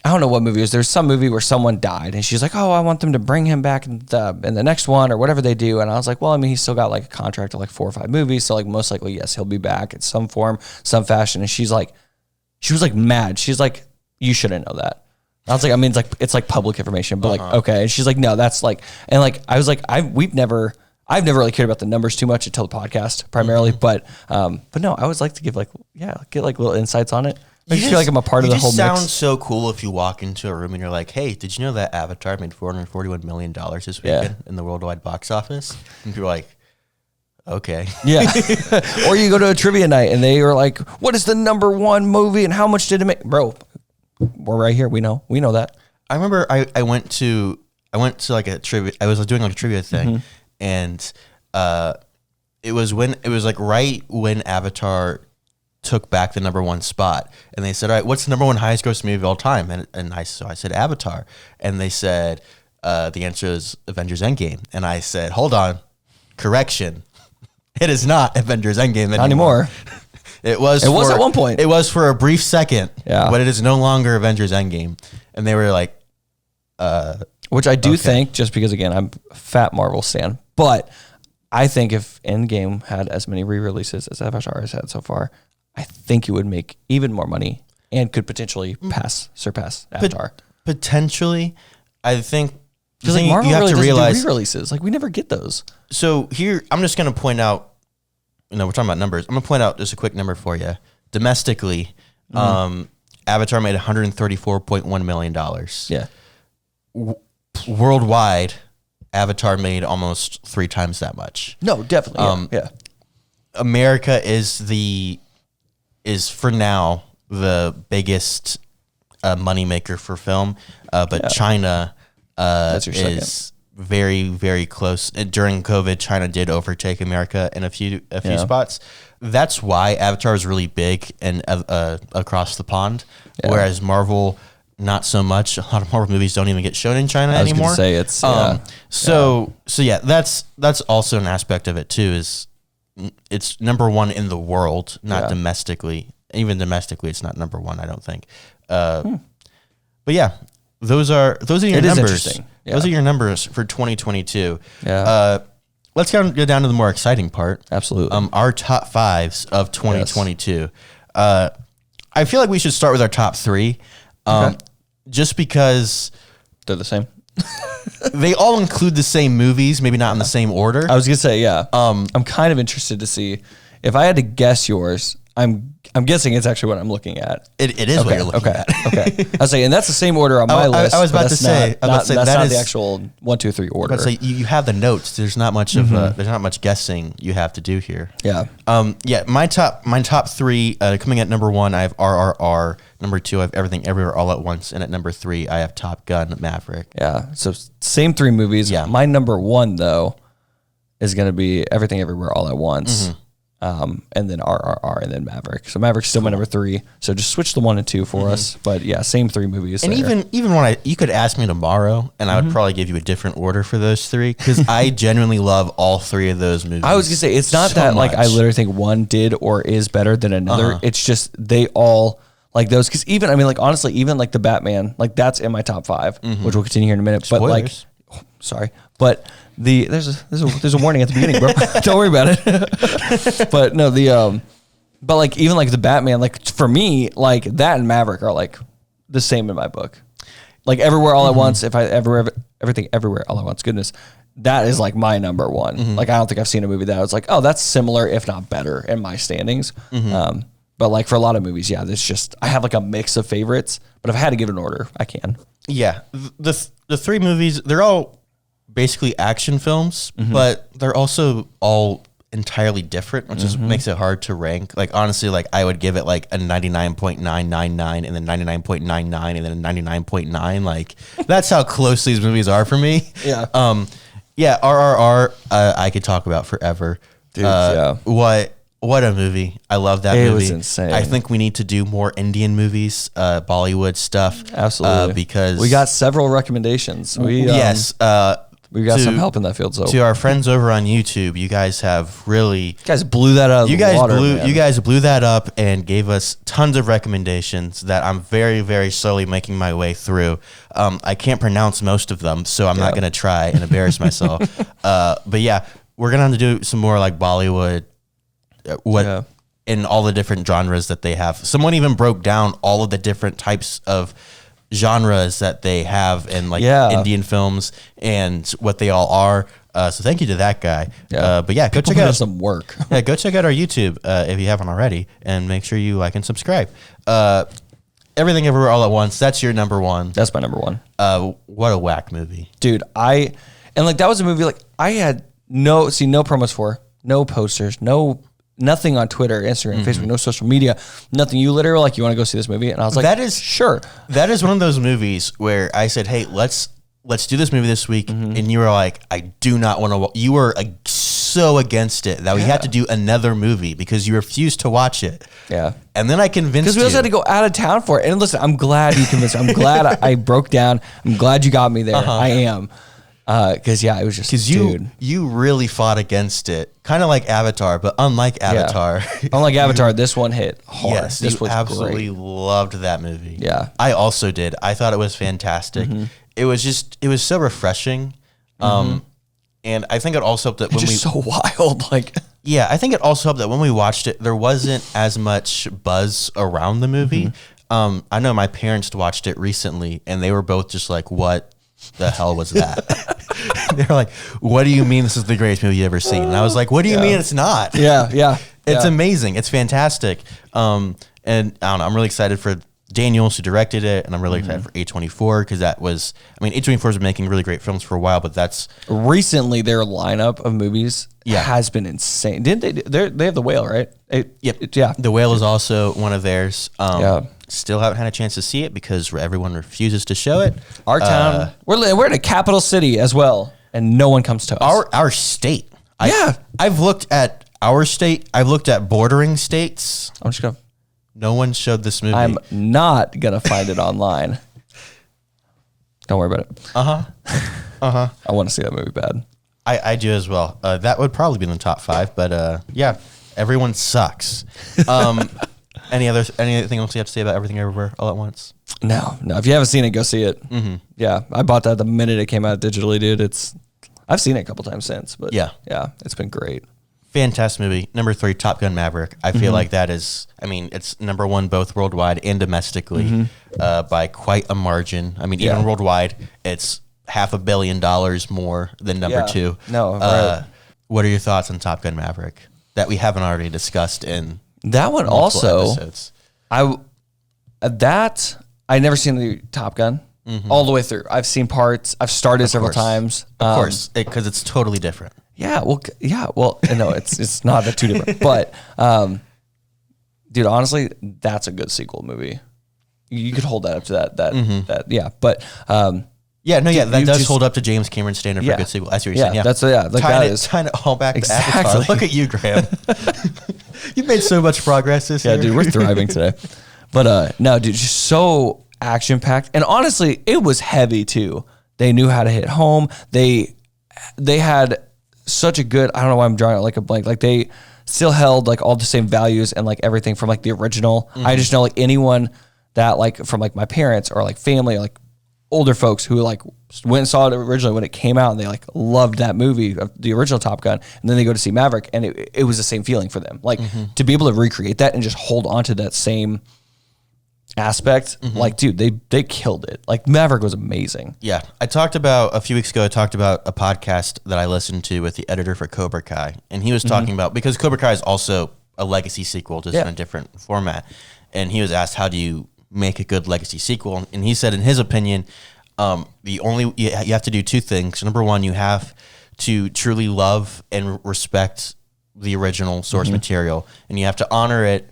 I don't know what movie it was. There's some movie where someone died and she's like, oh, I want them to bring him back in the next one or whatever they do. And I was like, well, I mean, he's still got like a contract of like 4 or 5 movies. So like most likely, yes, he'll be back in some form, some fashion. And she's like, She was like mad. She's like, you shouldn't know that. I was like, I mean, it's like public information, but like, okay. And she's like, no, that's like, and like, I was like, I've never really cared about the numbers too much until the podcast primarily, but no, I always like to give like, get like little insights on it. I just feel like I'm a part of the whole mix. It sounds so cool if you walk into a room and you're like, hey, did you know that Avatar made $441 million this weekend in the worldwide box office? And people are like, okay. Yeah. Or you go to a trivia night and they are like, what is the number one movie and how much did it make? Bro, we're right here. We know that. I remember I went to like a trivia. I was doing like a trivia thing, and it was like right when Avatar took back the number one spot, and they said, all right, what's the number one highest grossing movie of all time? And I said Avatar, and they said the answer is Avengers Endgame, and I said, hold on, correction, it is not Avengers Endgame anymore. Not anymore. It was at one point. It was for a brief second, yeah, but it is no longer Avengers Endgame. And they were like, which I do think, just because again, I'm a fat Marvel stan, but I think if Endgame had as many re-releases as Avatar has had so far, I think it would make even more money and could potentially surpass Avatar. Potentially, I think. Because like Marvel really doesn't do re-releases. Like we never get those. So here, I'm just going to point out. We're talking about numbers. I'm going to point out just a quick number for you. Domestically, Avatar made $134.1 million. Yeah. Worldwide, Avatar made almost 3 times that much. No, definitely. Yeah. America is for now the biggest moneymaker for film, but China is very, very close. During COVID, China did overtake America in a few spots. That's why Avatar is really big and across the pond, whereas Marvel, not so much. A lot of Marvel movies don't even get shown in China anymore. I was going to say it's that's also an aspect of it too. Is it's number one in the world, not domestically. Even domestically, it's not number one. I don't think. But yeah. Those are your numbers. Yeah. Those are your numbers for 2022. Yeah. Let's go down to the more exciting part. Absolutely. Our top 5s of 2022. Yes. I feel like we should start with our top 3, just because they're the same. They all include the same movies, maybe not in the same order. I was gonna say, I'm kind of interested to see if I had to guess yours. I'm guessing it's actually what I'm looking at. It is what you're looking at. Okay. I was saying, and that's the same order on my list. I was about to say, that's not the actual 1, 2, 3 order. So you have the notes. There's not much of there's not much guessing you have to do here. Yeah. My top 3 coming at number 1, I have RRR. Number 2, I have Everything Everywhere All at Once, and at number 3, I have Top Gun Maverick. Yeah. So same 3 movies. Yeah. My number 1 though is going to be Everything Everywhere All at Once. And then RRR, and then Maverick. So Maverick's still my number 3. So just switch the 1 and 2 for us. But yeah, same 3 movies. And there. even when you could ask me tomorrow, and I would probably give you a different order for those 3, because I genuinely love all 3 of those movies. I was gonna say it's not so that much. Like I literally think one did or is better than another. It's just they all like those. Because even honestly, even like the Batman, like that's in my top 5, which we'll continue here in a minute. Spoilers. But there's a warning at the beginning, bro. Don't worry about it. But no, but like even like the Batman, like for me, like that and Maverick are like the same in my book. Like Everywhere All at Once, Everything Everywhere All at Once, goodness, that is like my number 1. Like I don't think I've seen a movie that I was like, oh, that's similar if not better in my standings. But like for a lot of movies, it's just I have like a mix of favorites. But if I had to give an order, I can. Yeah, the 3 movies, they're all basically action films, but they're also all entirely different, which just makes it hard to rank. Like honestly, like I would give it like a 99.999 and then 99.99 and then 99.9. Like that's how close these movies are for me. Yeah. RRR, I could talk about forever. Dude, What a movie. I love that movie. It was insane. I think we need to do more Indian movies, Bollywood stuff. Absolutely. Because we got several recommendations. We got some help in that field. So to our friends over on YouTube, you guys have really... You guys blew that out of the water, man. You guys blew that up and gave us tons of recommendations that I'm very, very slowly making my way through. I can't pronounce most of them, so I'm not going to try and embarrass myself. But yeah, we're going to have to do some more like Bollywood... in all the different genres that they have. Someone even broke down all of the different types of genres that they have in like Indian films and what they all are. So thank you to that guy. But yeah, go check out some work. Go check out our YouTube if you haven't already, and make sure you like and subscribe. Everything Everywhere All at Once. That's your number one. That's my number one. What a whack movie, dude. That was a movie like I had no promos for, no posters, nothing on Twitter, Instagram, Facebook, no social media, nothing. You literally were like, you want to go see this movie? And I was like, sure. That is one of those movies where I said, hey, let's do this movie this week. And you were like, I do not want to. You were so against it that we had to do another movie because you refused to watch it. Yeah. And then I convinced you. Because we also had to go out of town for it. And listen, I'm glad you convinced me. I'm glad I broke down. I'm glad you got me there. I am. Because it was just, dude. You really fought against it. Kind of like Avatar, but unlike Avatar. Unlike Avatar, this one hit hard. Yes, this was absolutely great. loved that movie. Yeah. I also did. I thought it was fantastic. It was so refreshing. And I think it also helped that when we so wild, like I think it also helped that when we watched it, there wasn't as much buzz around the movie. I know my parents watched it recently, and they were both just like, "What the hell was that?" They're like, "What do you mean this is the greatest movie you've ever seen?" And I was like, "What do you mean it's not?" It's amazing. It's fantastic. And I don't know. I'm really excited for Daniels, who directed it, and I'm really excited for A24 because A24 has been making really great films for a while, but that's recently their lineup of movies has been insane. Didn't they have The Whale, right? The Whale is also one of theirs. Still haven't had a chance to see it because everyone refuses to show it. Our town, we're in a capital city as well, and no one comes to us. Our state. I've looked at our state. I've looked at bordering states. I'm just gonna. No one showed this movie. I'm not going to find it online. Don't worry about it. I want to see that movie bad. I do as well. That would probably be in the top 5, but everyone sucks. Anything else you have to say about Everything Everywhere All at Once? No. If you haven't seen it, go see it. Yeah, I bought that the minute it came out digitally, dude. I've seen it a couple times since, but yeah, it's been great. Fantastic movie. Number 3, Top Gun Maverick. I feel like that is, it's number 1 both worldwide and domestically by quite a margin. Even worldwide, it's $500 million more than number 2. No, right. What are your thoughts on Top Gun Maverick that we haven't already discussed in that one? Also, episodes? I never seen the Top Gun all the way through. I've seen parts. I've started several times. Of course, because it's totally different. Well, no, it's not that too different. But, dude, honestly, that's a good sequel movie. You could hold that up to that. But that does hold up to James Cameron's standard for a good sequel. That's what you're saying. That's tying it all back to Avatar. Look at you, Graham. You've made so much progress this year. Yeah, dude, we're thriving today. But no, dude, just so action packed, and honestly, it was heavy too. They knew how to hit home. They had such a good, I don't know why I'm drawing it like a blank. Like they still held like all the same values and like everything from like the original. I just know like anyone that like from like my parents or like family or like older folks who like went and saw it originally when it came out and they like loved that movie, the original Top Gun, and then they go to see Maverick and it was the same feeling for them. Like to be able to recreate that and just hold on to that same aspect, like dude, they killed it. Like Maverick was amazing. Yeah, a few weeks ago I talked about a podcast that I listened to with the editor for Cobra Kai, and he was talking about, because Cobra Kai is also a legacy sequel, just in a different format, and he was asked, how do you make a good legacy sequel? And he said in his opinion, you have to do 2 things. Number 1, you have to truly love and respect the original source material, and you have to honor it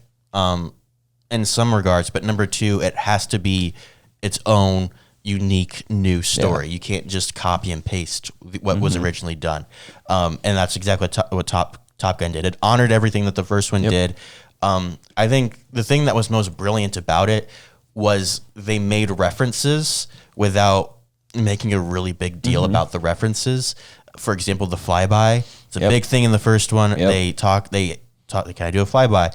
in some regards, but number 2, it has to be its own unique new story. You can't just copy and paste what was originally done. And that's exactly what Top Gun did. It honored everything that the first one did. I think the thing that was most brilliant about it was they made references without making a really big deal about the references. For example, the flyby. It's a big thing in the first one. They talk, can I do a flyby?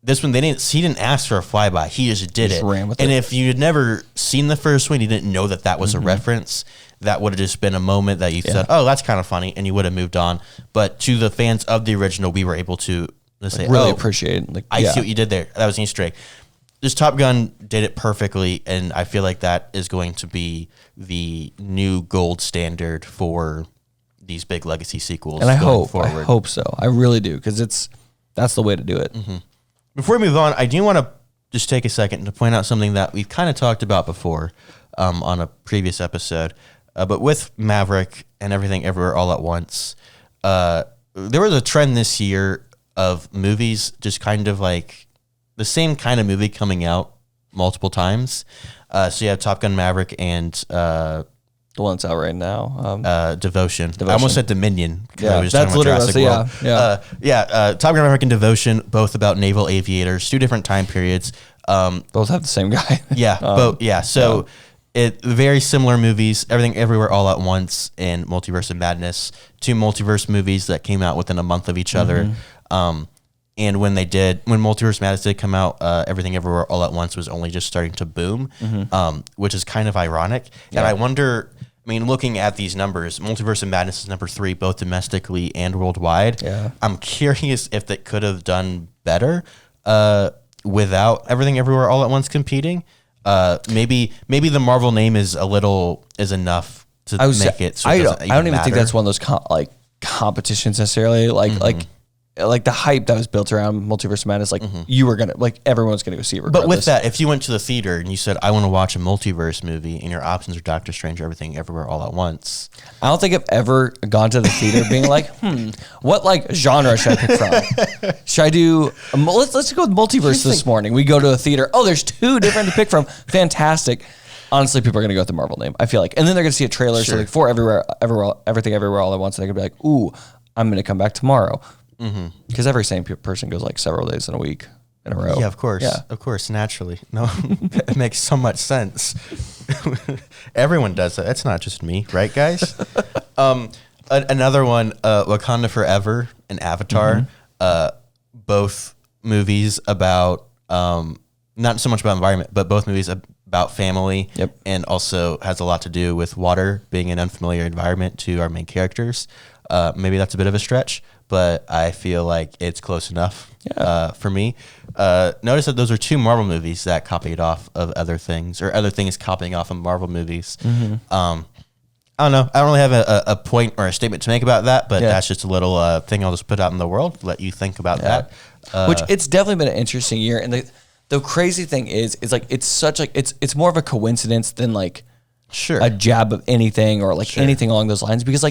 This one, he didn't ask for a flyby. He just did it. Ran with and it. If you had never seen the first one, you didn't know that was a reference, that would have just been a moment that you said, oh, that's kind of funny, and you would have moved on. But to the fans of the original, we were able to to say, really appreciate. Like, I see what you did there. That was an Easter egg. This Top Gun did it perfectly, and I feel like that is going to be the new gold standard for these big legacy sequels. And I going forward. hope so. I really do, because that's the way to do it. Mm-hmm. Before we move on, I do want to just take a second to point out something that we've kind of talked about before on a previous episode. But with Maverick and Everything Everywhere All at Once, there was a trend this year of movies just kind of like the same kind of movie coming out multiple times. So you have Top Gun Maverick and The one that's out right now. Devotion. I almost said Dominion. Yeah, I was that's talking about literally Jurassic World. Top Gun Maverick and Devotion, both about naval aviators, 2 different time periods. Both have the same guy. So it very similar movies, Everything Everywhere All at Once and Multiverse of Madness, 2 multiverse movies that came out within a month of each other. And when Multiverse Madness did come out, Everything Everywhere All at Once was only just starting to boom, which is kind of ironic. Yeah. And I wonder, looking at these numbers, Multiverse of Madness is number 3, both domestically and worldwide. Yeah. I'm curious if they could have done better without Everything Everywhere All at Once competing. Maybe the Marvel name is enough to make it. So I don't even think that's one of those competitions necessarily. Like the hype that was built around Multiverse of Madness, you were everyone's gonna go see it regardless. But with that, if you went to the theater and you said, I want to watch a multiverse movie, and your options are Doctor Strange, Everything Everywhere All at Once. I don't think I've ever gone to the theater being like, what genre should I pick from? Should I do, let's go with Multiverse this morning. We go to a theater. Oh, there's 2 different to pick from. Fantastic. Honestly, people are going to go with the Marvel name, I feel like. And then they're going to see a trailer. Sure. So for Everything Everywhere All at Once, and they're going to be like, ooh, I'm going to come back tomorrow. Because every same person goes several days in a week in a row. Yeah, of course. Yeah. Of course, naturally. No, it makes so much sense. Everyone does that. That's not just me, right, guys? Another one, Wakanda Forever and Avatar, both movies about, not so much about environment, but both movies about family, and also has a lot to do with water being an unfamiliar environment to our main characters. Maybe that's a bit of a stretch, but I feel like it's close enough for me. Notice that those are 2 Marvel movies that copied off of other things, or other things copying off of Marvel movies. I don't know. I don't really have a point or a statement to make about that, but that's just a little thing I'll just put out in the world, let you think about that. Which it's definitely been an interesting year. And the crazy thing is it's such it's more of a coincidence than a jab of anything or anything along those lines, because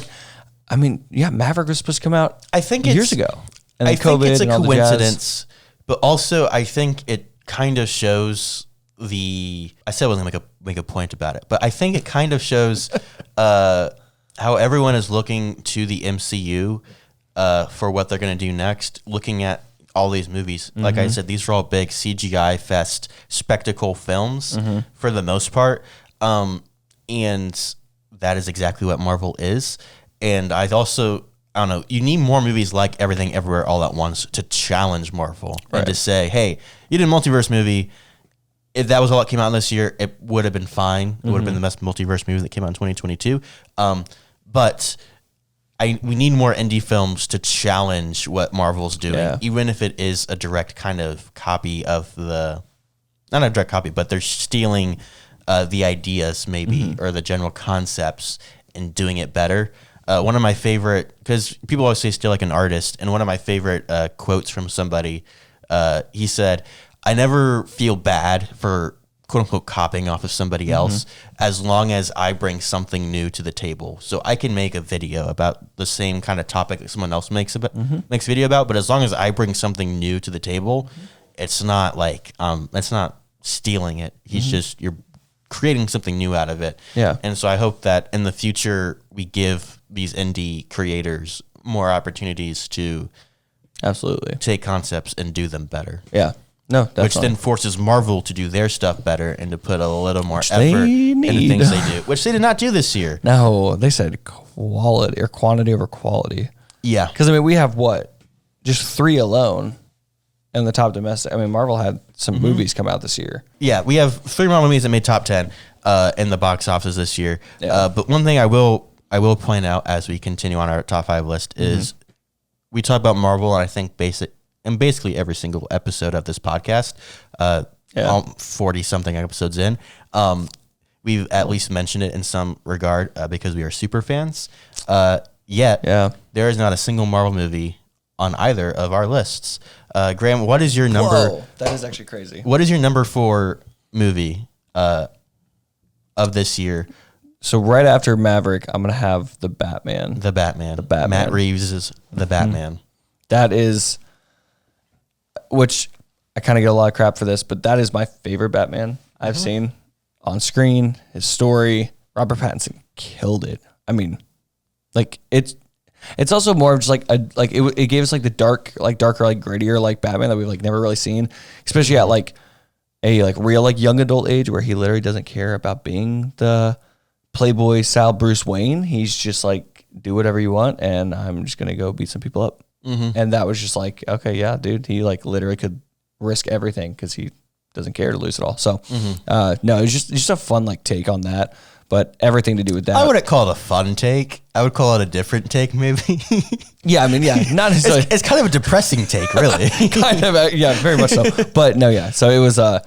Maverick was supposed to come out years ago. And I think it's a coincidence, but also I think it kind of shows I said I wasn't going to make a point about it, but I think it kind of shows how everyone is looking to the MCU for what they're going to do next, looking at all these movies. Like I said, these are all big CGI fest spectacle films for the most part. And that is exactly what Marvel is. And I don't know, you need more movies like Everything Everywhere All at Once to challenge Marvel and to say, hey, you did a multiverse movie. If that was all that came out this year, it would have been fine. It would have been the best multiverse movie that came out in 2022. But we need more indie films to challenge what Marvel's doing, even if it is a direct kind of copy of not a direct copy, but they're stealing the ideas maybe or the general concepts and doing it better. One of my favorite, because people always say steal like an artist, and one of my favorite quotes from somebody, he said, I never feel bad for quote unquote copying off of somebody else as long as I bring something new to the table. So I can make a video about the same kind of topic that someone else makes a video about, but as long as I bring something new to the table, it's not like, it's not stealing it. You're creating something new out of it. Yeah. And so I hope that in the future we give these indie creators more opportunities to absolutely take concepts and do them better. Yeah. No, definitely. Which then forces Marvel to do their stuff better and to put a little more effort in the things they do, which they did not do this year. No, they said quality or quantity over quality. Yeah. Because, we have just 3 alone in the top domestic. Marvel had some movies come out this year. Yeah, we have 3 Marvel movies that made top 10 in the box office this year. Yeah. But one thing I will point out as we continue on our top 5 list is we talk about Marvel, and I think in basically every single episode of this podcast, 40 something episodes in. We've at least mentioned it in some regard because we are super fans. Yet there is not a single Marvel movie on either of our lists. Graham, what is your number? Whoa, that is actually crazy. What is your number 4 movie of this year? So right after Maverick, I'm going to have The Batman. The Batman. Matt Reeves' The Batman. That is, which I kind of get a lot of crap for this, but that is my favorite Batman I've seen on screen. His story, Robert Pattinson killed it. I mean, like it's also more of just it gave us like the darker, like grittier, like Batman that we've like never really seen, especially at like a like real like young adult age where he literally doesn't care about being the Playboy style Bruce Wayne. He's just like, do whatever you want, and I'm just gonna go beat some people up. And that was just like, okay, yeah, dude. He like literally could risk everything because he doesn't care to lose it all. So no, it's just a fun like take on that. But everything to do with that, I wouldn't call it a fun take. I would call it a different take, maybe. Yeah, I mean, yeah, not necessarily. It's kind of a depressing take, really. Kind of, yeah, very much so. But no, yeah. So it was. I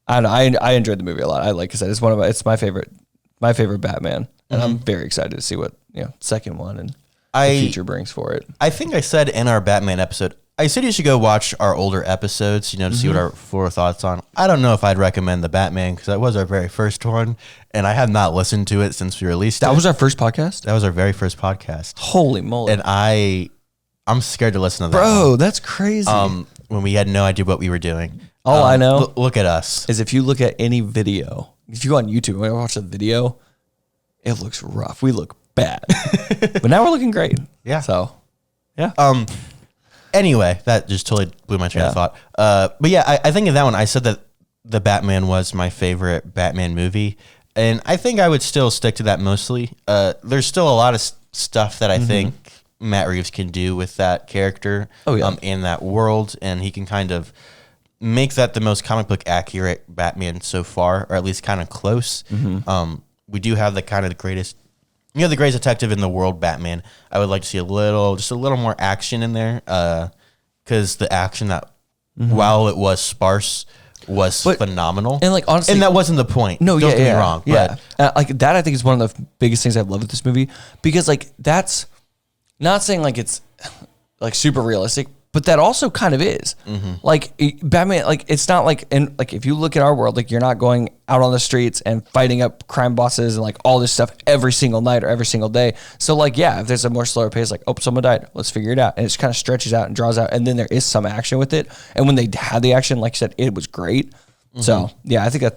don't know. I enjoyed the movie a lot. Like I said, it's my favorite Batman, and I'm very excited to see what second one and the future brings for it. I think I said in our Batman episode, I said you should go watch our older episodes, to see what our full thoughts on. I don't know if I'd recommend the Batman because that was our very first one, and I have not listened to it since we released it. That was our first podcast? That was our very first podcast. Holy moly. And I'm scared to listen to that. Bro, that's crazy. When we had no idea what we were doing. All I know look at us. Is if you look at any video, if you go on YouTube and watch a video, it looks rough. We look bad. But now we're looking great. Yeah. So, yeah. Anyway, that just totally blew my train of thought. But yeah, I think in that one, I said that The Batman was my favorite Batman movie. And I think I would still stick to that mostly. There's still a lot of stuff that I think Matt Reeves can do with that character in that world. And he can kind of make that the most comic book accurate Batman so far, or at least kind of close. We do have the greatest... the greatest detective in the world, Batman. I would like to see just a little more action in there, because the action that, while it was sparse, was phenomenal. And like honestly, and that wasn't the point. No, don't get me wrong. Yeah, like that, I think is one of the biggest things I love with this movie, because like that's not saying like it's like super realistic, but that also kind of is. Like Batman, like it's not like, and like if you look at our world, like you're not going out on the streets and fighting up crime bosses and like all this stuff every single night or every single day. So like, yeah, if there's a more slower pace, like, oh, someone died, let's figure it out. And it just kind of stretches out and draws out. And then there is some action with it. And when they had the action, like you said, it was great. So yeah, I think I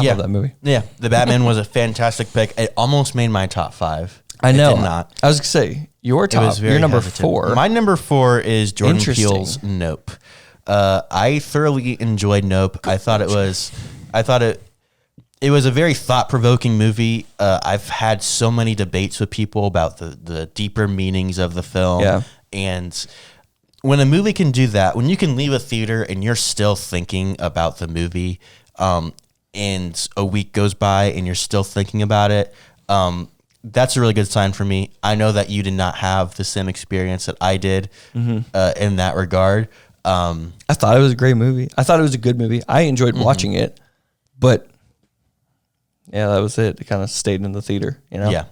love that movie. Yeah. The Batman was a fantastic pick. It almost made my top 5. I know. It did not. I was gonna say your number 4. My number 4 is Jordan Peele's Nope. I thoroughly enjoyed Nope. I thought it was a very thought-provoking movie. I've had so many debates with people about the deeper meanings of the film. Yeah. And when a movie can do that, when you can leave a theater and you're still thinking about the movie, and a week goes by and you're still thinking about it, that's a really good sign for me. I know that you did not have the same experience that I did in that regard. I thought it was a great movie. I thought it was a good movie. I enjoyed watching it, but yeah, that was it. It kind of stayed in the theater, Yeah,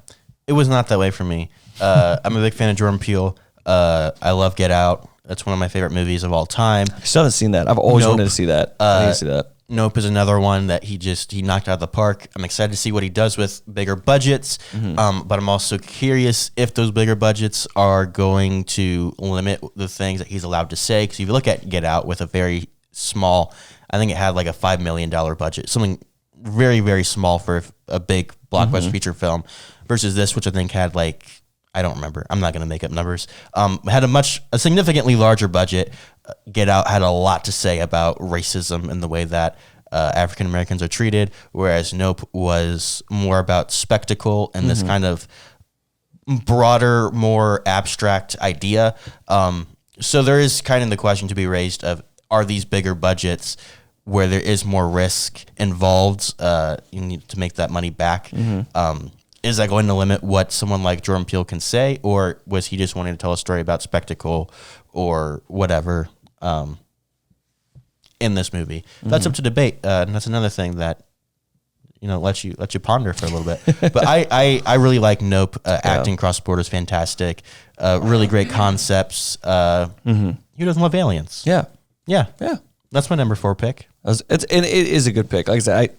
it was not that way for me. I'm a big fan of Jordan Peele. I love Get Out. That's one of my favorite movies of all time. I still haven't seen that. I've always wanted to see that. I need to see that. Nope is another one that he knocked out of the park. I'm excited to see what he does with bigger budgets, but I'm also curious if those bigger budgets are going to limit the things that he's allowed to say. Because if you look at Get Out with a very small, I think it had like a $5 million budget, something very, very small for a big blockbuster feature film, versus this, which I think had like, I don't remember. I'm not going to make up numbers. Had a significantly larger budget. Get Out had a lot to say about racism and the way that African Americans are treated, whereas Nope was more about spectacle and this kind of broader, more abstract idea. So there is kind of the question to be raised of, are these bigger budgets where there is more risk involved, you need to make that money back? Is that going to limit what someone like Jordan Peele can say, or was he just wanting to tell a story about spectacle or whatever in this movie. That's up to debate, and that's another thing that let you ponder for a little bit. But I really like Nope. Acting cross border is fantastic. Really great concepts. Who doesn't love aliens? Yeah. That's my number 4 pick. It is a good pick. Like I said,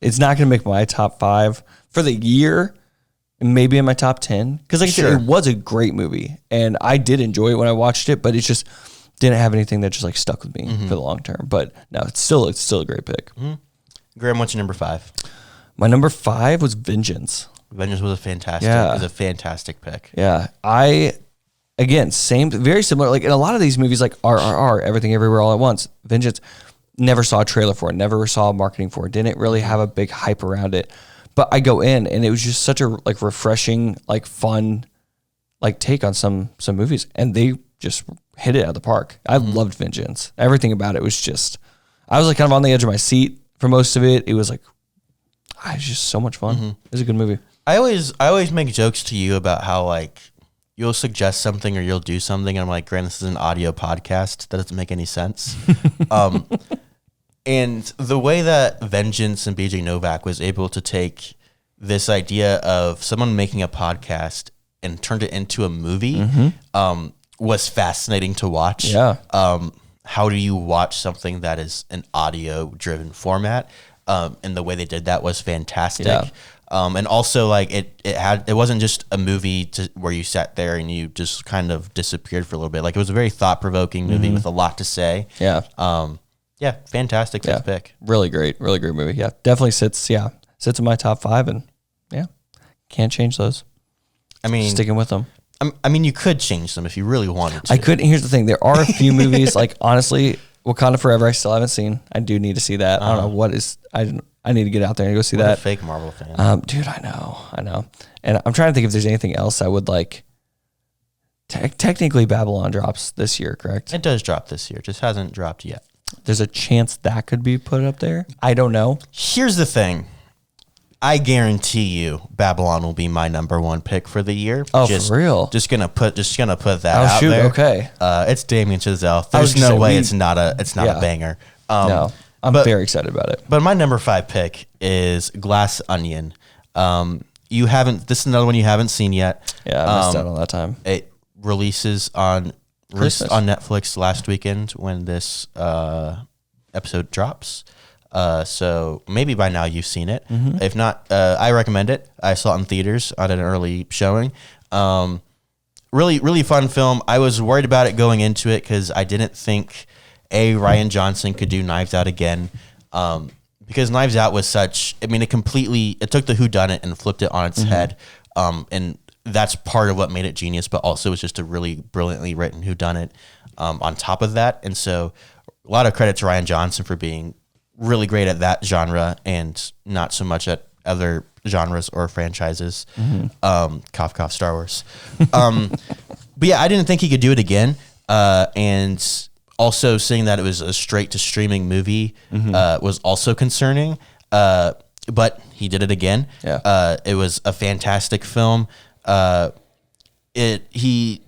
it's not going to make my top 5 for the year. Maybe in my top 10 because, like I said, it was a great movie and I did enjoy it when I watched it. But it just didn't have anything that just like stuck with me for the long term. But no, it's still a great pick. Graham, what's your number 5? My number 5 was Vengeance. Vengeance was a fantastic pick. Yeah, again, very similar. Like in a lot of these movies, like RRR, Everything Everywhere All at Once, Vengeance, never saw a trailer for it, never saw marketing for it, didn't really have a big hype around it. But I go in and it was just such a like refreshing, like fun, like take on some movies, and they just hit it out of the park. I loved Vengeance. Everything about it was just, I was like kind of on the edge of my seat for most of it. It was like, it was just so much fun. It was a good movie. I always make jokes to you about how like you'll suggest something or you'll do something, and I'm like, Grant, this is an audio podcast. That doesn't make any sense. And the way that Vengeance and BJ Novak was able to take this idea of someone making a podcast and turned it into a movie was fascinating to watch. Yeah. How do you watch something that is an audio-driven format? And the way they did that was fantastic. Yeah. And also, like it wasn't just a movie where you sat there and you just kind of disappeared for a little bit. Like it was a very thought-provoking movie with a lot to say. Yeah. Yeah, fantastic fifth pick. Really great movie. Yeah, definitely sits in my top 5, and can't change those. I mean, sticking with them. I mean, you could change them if you really wanted to. I could. Here's the thing: there are a few movies, like honestly, Wakanda Forever, I still haven't seen. I do need to see that. I don't know what is. I need to get out there and go see that. A fake Marvel fan, dude. I know. And I'm trying to think if there's anything else I would like. Technically, Babylon drops this year, correct? It does drop this year. It just hasn't dropped yet. There's a chance that could be put up there. I don't know. Here's the thing. I guarantee you Babylon will be my number 1 pick for the year. Oh, for real? Just gonna put that out shoot, there. Okay. It's Damien Chazelle. There's no way it's not a banger. No, I'm very excited about it. But my number 5 pick is Glass Onion. This is another one you haven't seen yet. Yeah, I missed out on that time. It released on Netflix last weekend when this episode drops. So maybe by now you've seen it. If not, I recommend it. I saw it in theaters at an early showing. Really, really fun film. I was worried about it going into it because I didn't think Rian Johnson could do Knives Out again. Because Knives Out was such, I mean, it took the whodunit and flipped it on its head. And that's part of what made it genius, but also it's just a really brilliantly written whodunit on top of that. And so a lot of credit to Rian Johnson for being really great at that genre and not so much at other genres or franchises. Cough, cough, Star Wars. But yeah, I didn't think he could do it again. And also seeing that it was a straight to streaming movie was also concerning. But he did it again. Yeah. It was a fantastic film. He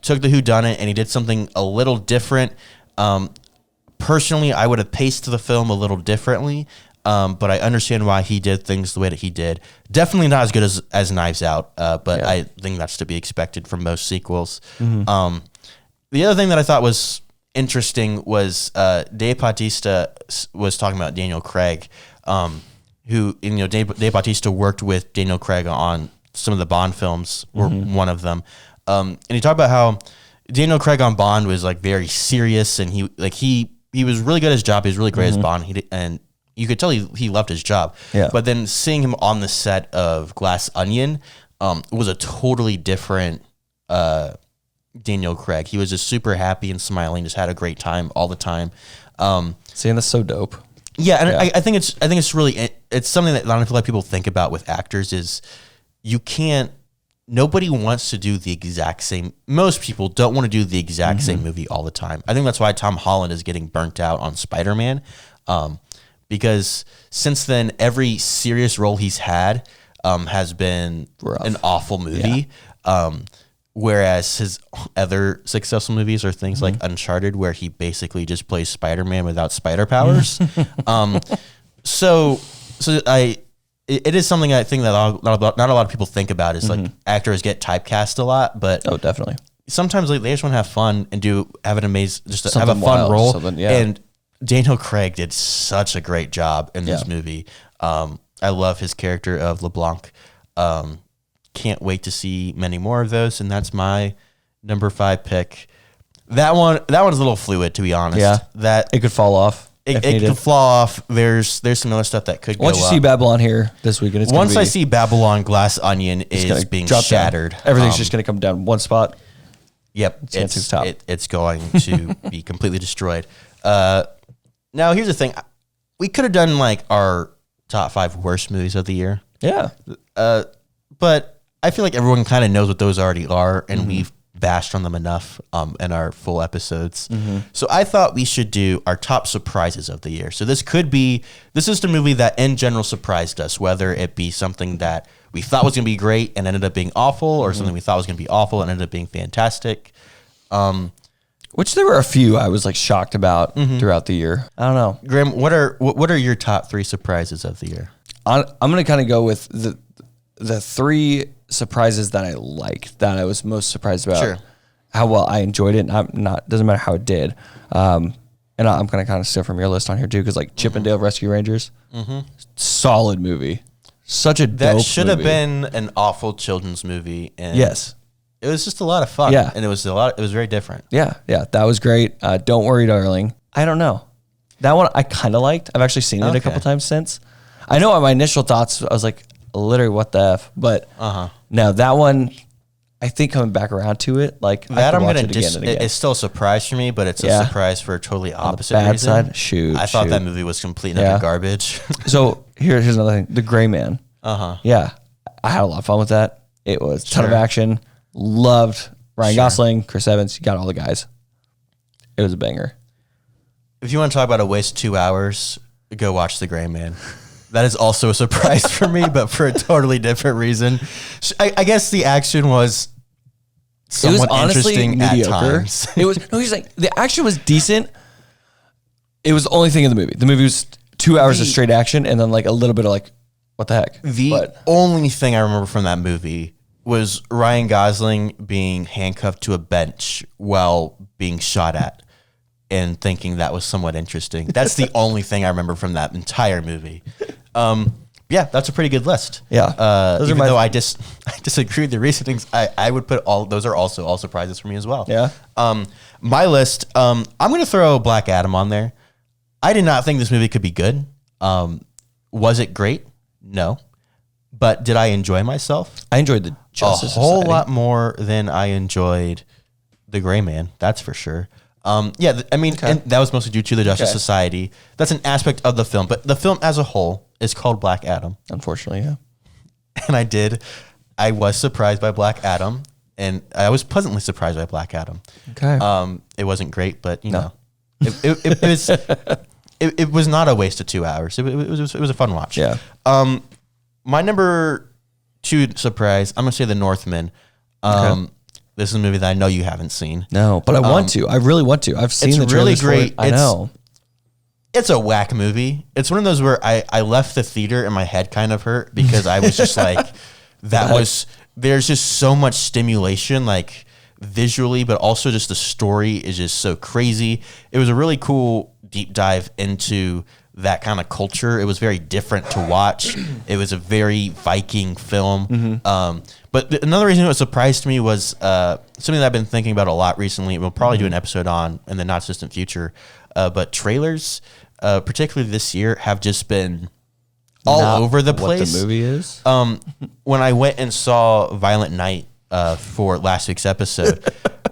took the whodunit and he did something a little different. Personally, I would have paced the film a little differently, but I understand why he did things the way that he did. Definitely not as good as Knives Out, but I think that's to be expected from most sequels. The other thing that I thought was interesting was Dave Bautista was talking about Daniel Craig, who Dave Bautista worked with Daniel Craig on some of the Bond films, or one of them, and he talked about how Daniel Craig on Bond was like very serious, and he was really good at his job. He was really great as Bond, and you could tell he loved his job. Yeah. But then seeing him on the set of Glass Onion was a totally different Daniel Craig. He was just super happy and smiling, just had a great time all the time. Seeing that's so dope. Yeah, and yeah. I think it's really something that not a lot of people think about with actors is nobody wants to do the exact same. Most people don't want to do the exact same movie all the time. I think that's why Tom Holland is getting burnt out on Spider-Man, because since then every serious role he's had has been rough. An awful movie. Yeah. Whereas his other successful movies are things like Uncharted, where he basically just plays Spider-Man without spider powers. So it is something I think that not a lot of people think about is like actors get typecast a lot, but Oh, definitely. sometimes like, they just want to have fun and have an amazing, just have a Something fun wild, role. something, yeah. And Daniel Craig did such a great job in this Yeah. movie. I love his character of LeBlanc. Can't wait to see many more of those, and that's my number 5 pick. That one's a little fluid, to be honest. Yeah. That It could fall off. it if needed. could fall off. There's some other stuff that could Once go you up. see Babylon here this weekend, it's Once gonna I be, see Babylon, Glass Onion it's is gonna being drop down. shattered. Everything's just going to come down one spot. Yep, gonna take the top. it's going to be completely destroyed. Now here's the thing: we could have done like our top 5 worst movies of the year, Yeah. but I feel like everyone kind of knows what those already are, and we've bashed on them enough in our full episodes. So I thought we should do our top surprises of the year. So this is the movie that in general surprised us, whether it be something that we thought was going to be great and ended up being awful, or something we thought was going to be awful and ended up being fantastic. Which there were a few I was like shocked about throughout the year. I don't know. Graham, what are your top 3 surprises of the year? I'm going to kind of go with the 3 surprises that I liked, that I was most surprised about. Sure. How well I enjoyed it. Doesn't matter how it did. And I'm going to kind of steal from your list on here too, because like Chippendale Rescue Rangers, solid movie. Such a That dope should have movie. been an awful children's movie. And Yes. it was just a lot of fun. Yeah. And it was very different. Yeah. That was great. Don't Worry, Darling. I don't know. That one I kind of liked. I've actually seen it a couple times since. I know my initial thoughts, I was like, literally, what the F? But no, that one, I think coming back around to it, like That I could I'm watch gonna it again and again. it's still a surprise for me, but it's a Yeah. surprise for a totally opposite bad reason. side? Shoot, I thought shoot. that movie was complete and Yeah. utter garbage. So here's another thing: The Gray Man. Yeah, I had a lot of fun with that. It was a ton of action. Loved Ryan Gosling, Chris Evans. You got all the guys. It was a banger. If you want to talk about a waste of 2 hours, go watch The Gray Man. That is also a surprise for me, but for a totally different reason. I guess the action was somewhat interesting at times. It was he's like the action was decent. It was the only thing in the movie. The movie was 2 hours of straight action, and then like a little bit of like, what the heck? The only thing I remember from that movie was Ryan Gosling being handcuffed to a bench while being shot at and thinking that was somewhat interesting. That's the only thing I remember from that entire movie. Yeah, that's a pretty good list. Yeah. Even though I disagree with the reasonings, I would put those are also all surprises for me as well. Yeah. My list, I'm going to throw Black Adam on there. I did not think this movie could be good. Was it great? No. But did I enjoy myself? I enjoyed the Justice A whole Society. lot more than I enjoyed The Gray Man. That's for sure. And that was mostly due to the Justice Society. That's an aspect of the film, but the film as a whole is called Black Adam. Unfortunately, yeah. And I was surprised by Black Adam, and I was pleasantly surprised by Black Adam. Okay. It wasn't great, but you know, it was not a waste of 2 hours. It was a fun watch. Yeah. My number 2 surprise, I'm gonna say The Northman. This is a movie that I know you haven't seen. No, but I want to. I really want to. I've seen it's the really trailers for it. great. I know. It's a whack movie. It's one of those where I left the theater and my head kind of hurt because I was just like, there's just so much stimulation, like visually, but also just the story is just so crazy. It was a really cool deep dive into that kind of culture. It was very different to watch. It was a very Viking film. But another reason it was a surprise to me was something that I've been thinking about a lot recently. We'll probably do an episode on in the not distant future. But trailers, particularly this year, have just been all over the place. What the movie is? When I went and saw Violent Night for last week's episode,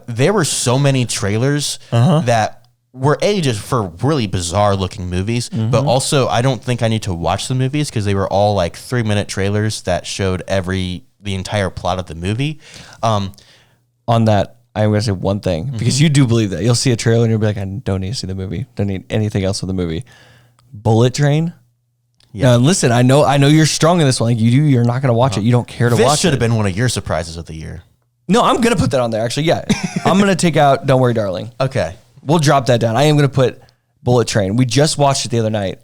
there were so many trailers that were just for really bizarre looking movies, but also I don't think I need to watch the movies because they were all like 3-minute trailers that showed the entire plot of the movie. On that, I'm going to say one thing because you do believe that. You'll see a trailer and you'll be like, I don't need to see the movie. Don't need anything else with the movie. Bullet Train. Yeah. Now, listen, I know you're strong in this one. Like you're not going to watch it. You don't care to watch it. This should have been one of your surprises of the year. No, I'm going to put that on there, actually. Yeah. I'm going to take out Don't Worry, Darling. Okay. We'll drop that down. I am going to put Bullet Train. We just watched it the other night.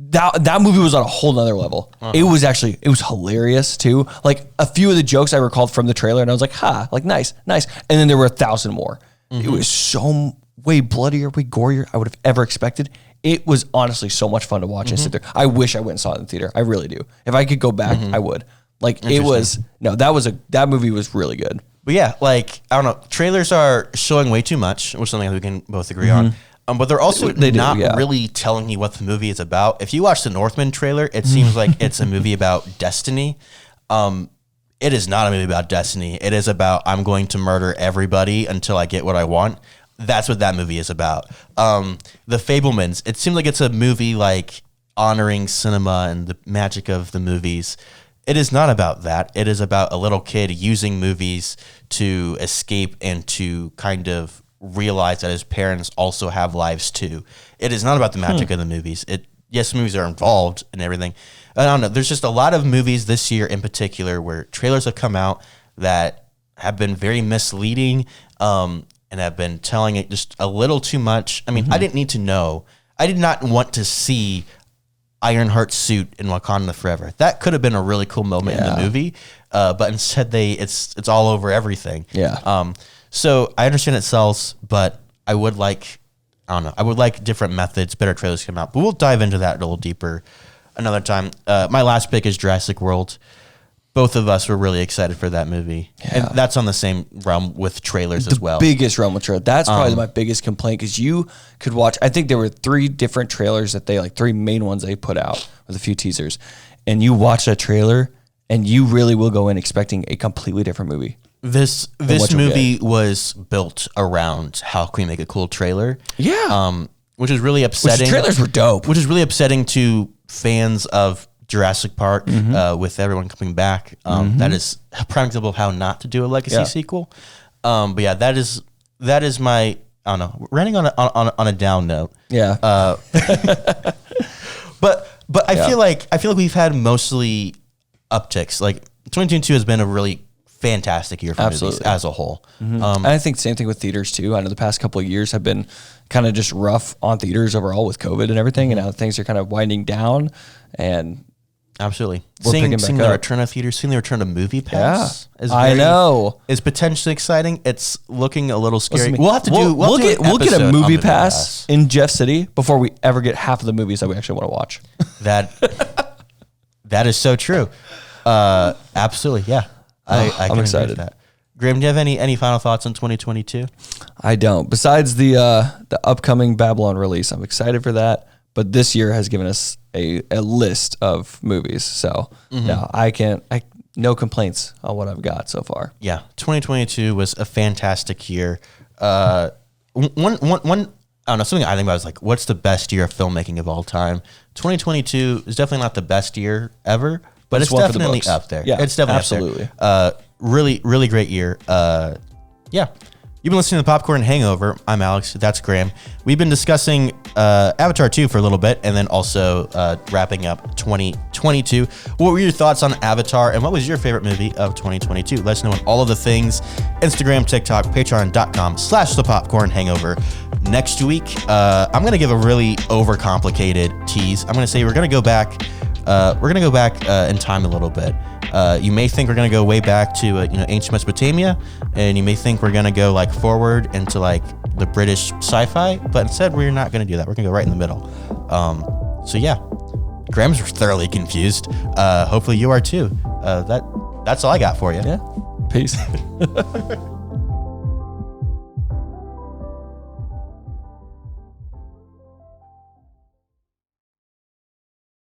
That movie was on a whole nother level. It was hilarious too. Like a few of the jokes I recalled from the trailer, and I was like, like nice. And then there were 1,000 more. It was so way bloodier, way gorier I would have ever expected. It was honestly so much fun to watch and sit there. I wish I went and saw it in the theater. I really do. If I could go back, I would. Like it was, that movie was really good. But yeah, like, I don't know, trailers are showing way too much, which is something we can both agree on. But they're also not really telling you what the movie is about. If you watch the Northman trailer, it seems like it's a movie about destiny. It is not a movie about destiny. It is about, I'm going to murder everybody until I get what I want. That's what that movie is about. The Fabelmans, it seems like it's a movie like honoring cinema and the magic of the movies. It is not about that. It is about a little kid using movies to escape and to kind of realize that his parents also have lives too. It is not about the magic of the movies. Yes, movies are involved and everything. I don't know. There's just a lot of movies this year in particular where trailers have come out that have been very misleading and have been telling it just a little too much. I mean, I didn't need to know. I did not want to see Ironheart's suit in Wakanda Forever. That could have been a really cool moment in the movie, but instead it's all over everything. Yeah. So I understand it sells, but I would like different methods, better trailers come out. But we'll dive into that a little deeper another time. My last pick is Jurassic World. Both of us were really excited for that movie. Yeah. And that's on the same realm with trailers as well. Biggest realm with trailers. That's probably my biggest complaint, because you could watch, I think there were 3 different trailers that they, like 3 main ones they put out with a few teasers. And you watch that trailer and you really will go in expecting a completely different movie. This movie was built around how can we make a cool trailer. Yeah. Which is really upsetting. Which trailers were dope. Which is really upsetting to fans of Jurassic Park with everyone coming back. That is a prime example of how not to do a legacy sequel. But yeah, that is my, I don't know, running on a down note. Yeah. But I feel like we've had mostly upticks. Like 2022 has been a really fantastic year for movies as a whole. And I think the same thing with theaters too. I know the past couple of years have been kind of just rough on theaters overall with COVID and everything, and now things are kind of winding down. And absolutely, seeing the return of theaters, seeing the return of Movie Pass, is potentially exciting. It's looking a little scary. We'll get a Movie Pass in Jeff City before we ever get half of the movies that we actually want to watch. That is so true. Absolutely, yeah. I'm excited. That. Graham, do you have any final thoughts on 2022? I don't. Besides the upcoming Babylon release, I'm excited for that. But this year has given us a list of movies, so no, no complaints on what I've got so far. Yeah, 2022 was a fantastic year. One I don't know, something I think about is like, what's the best year of filmmaking of all time? 2022 is definitely not the best year ever, but it's definitely up there. Yeah, it's definitely absolutely. Up there. Really, really great year. Yeah. You've been listening to The Popcorn Hangover. I'm Alex. That's Graham. We've been discussing Avatar 2 for a little bit, and then also wrapping up 2022. What were your thoughts on Avatar, and what was your favorite movie of 2022? Let us know on all of the things. Instagram, TikTok, patreon.com/thepopcornhangover. Next week, I'm going to give a really overcomplicated tease. I'm going to say we're going to go back in time a little bit. You may think we're going to go way back to ancient Mesopotamia, and you may think we're going to go like forward into like the British sci-fi, but instead we're not going to do that. We're going to go right in the middle. So yeah, Graham's thoroughly confused. Hopefully you are too. That's all I got for you. Yeah. Peace.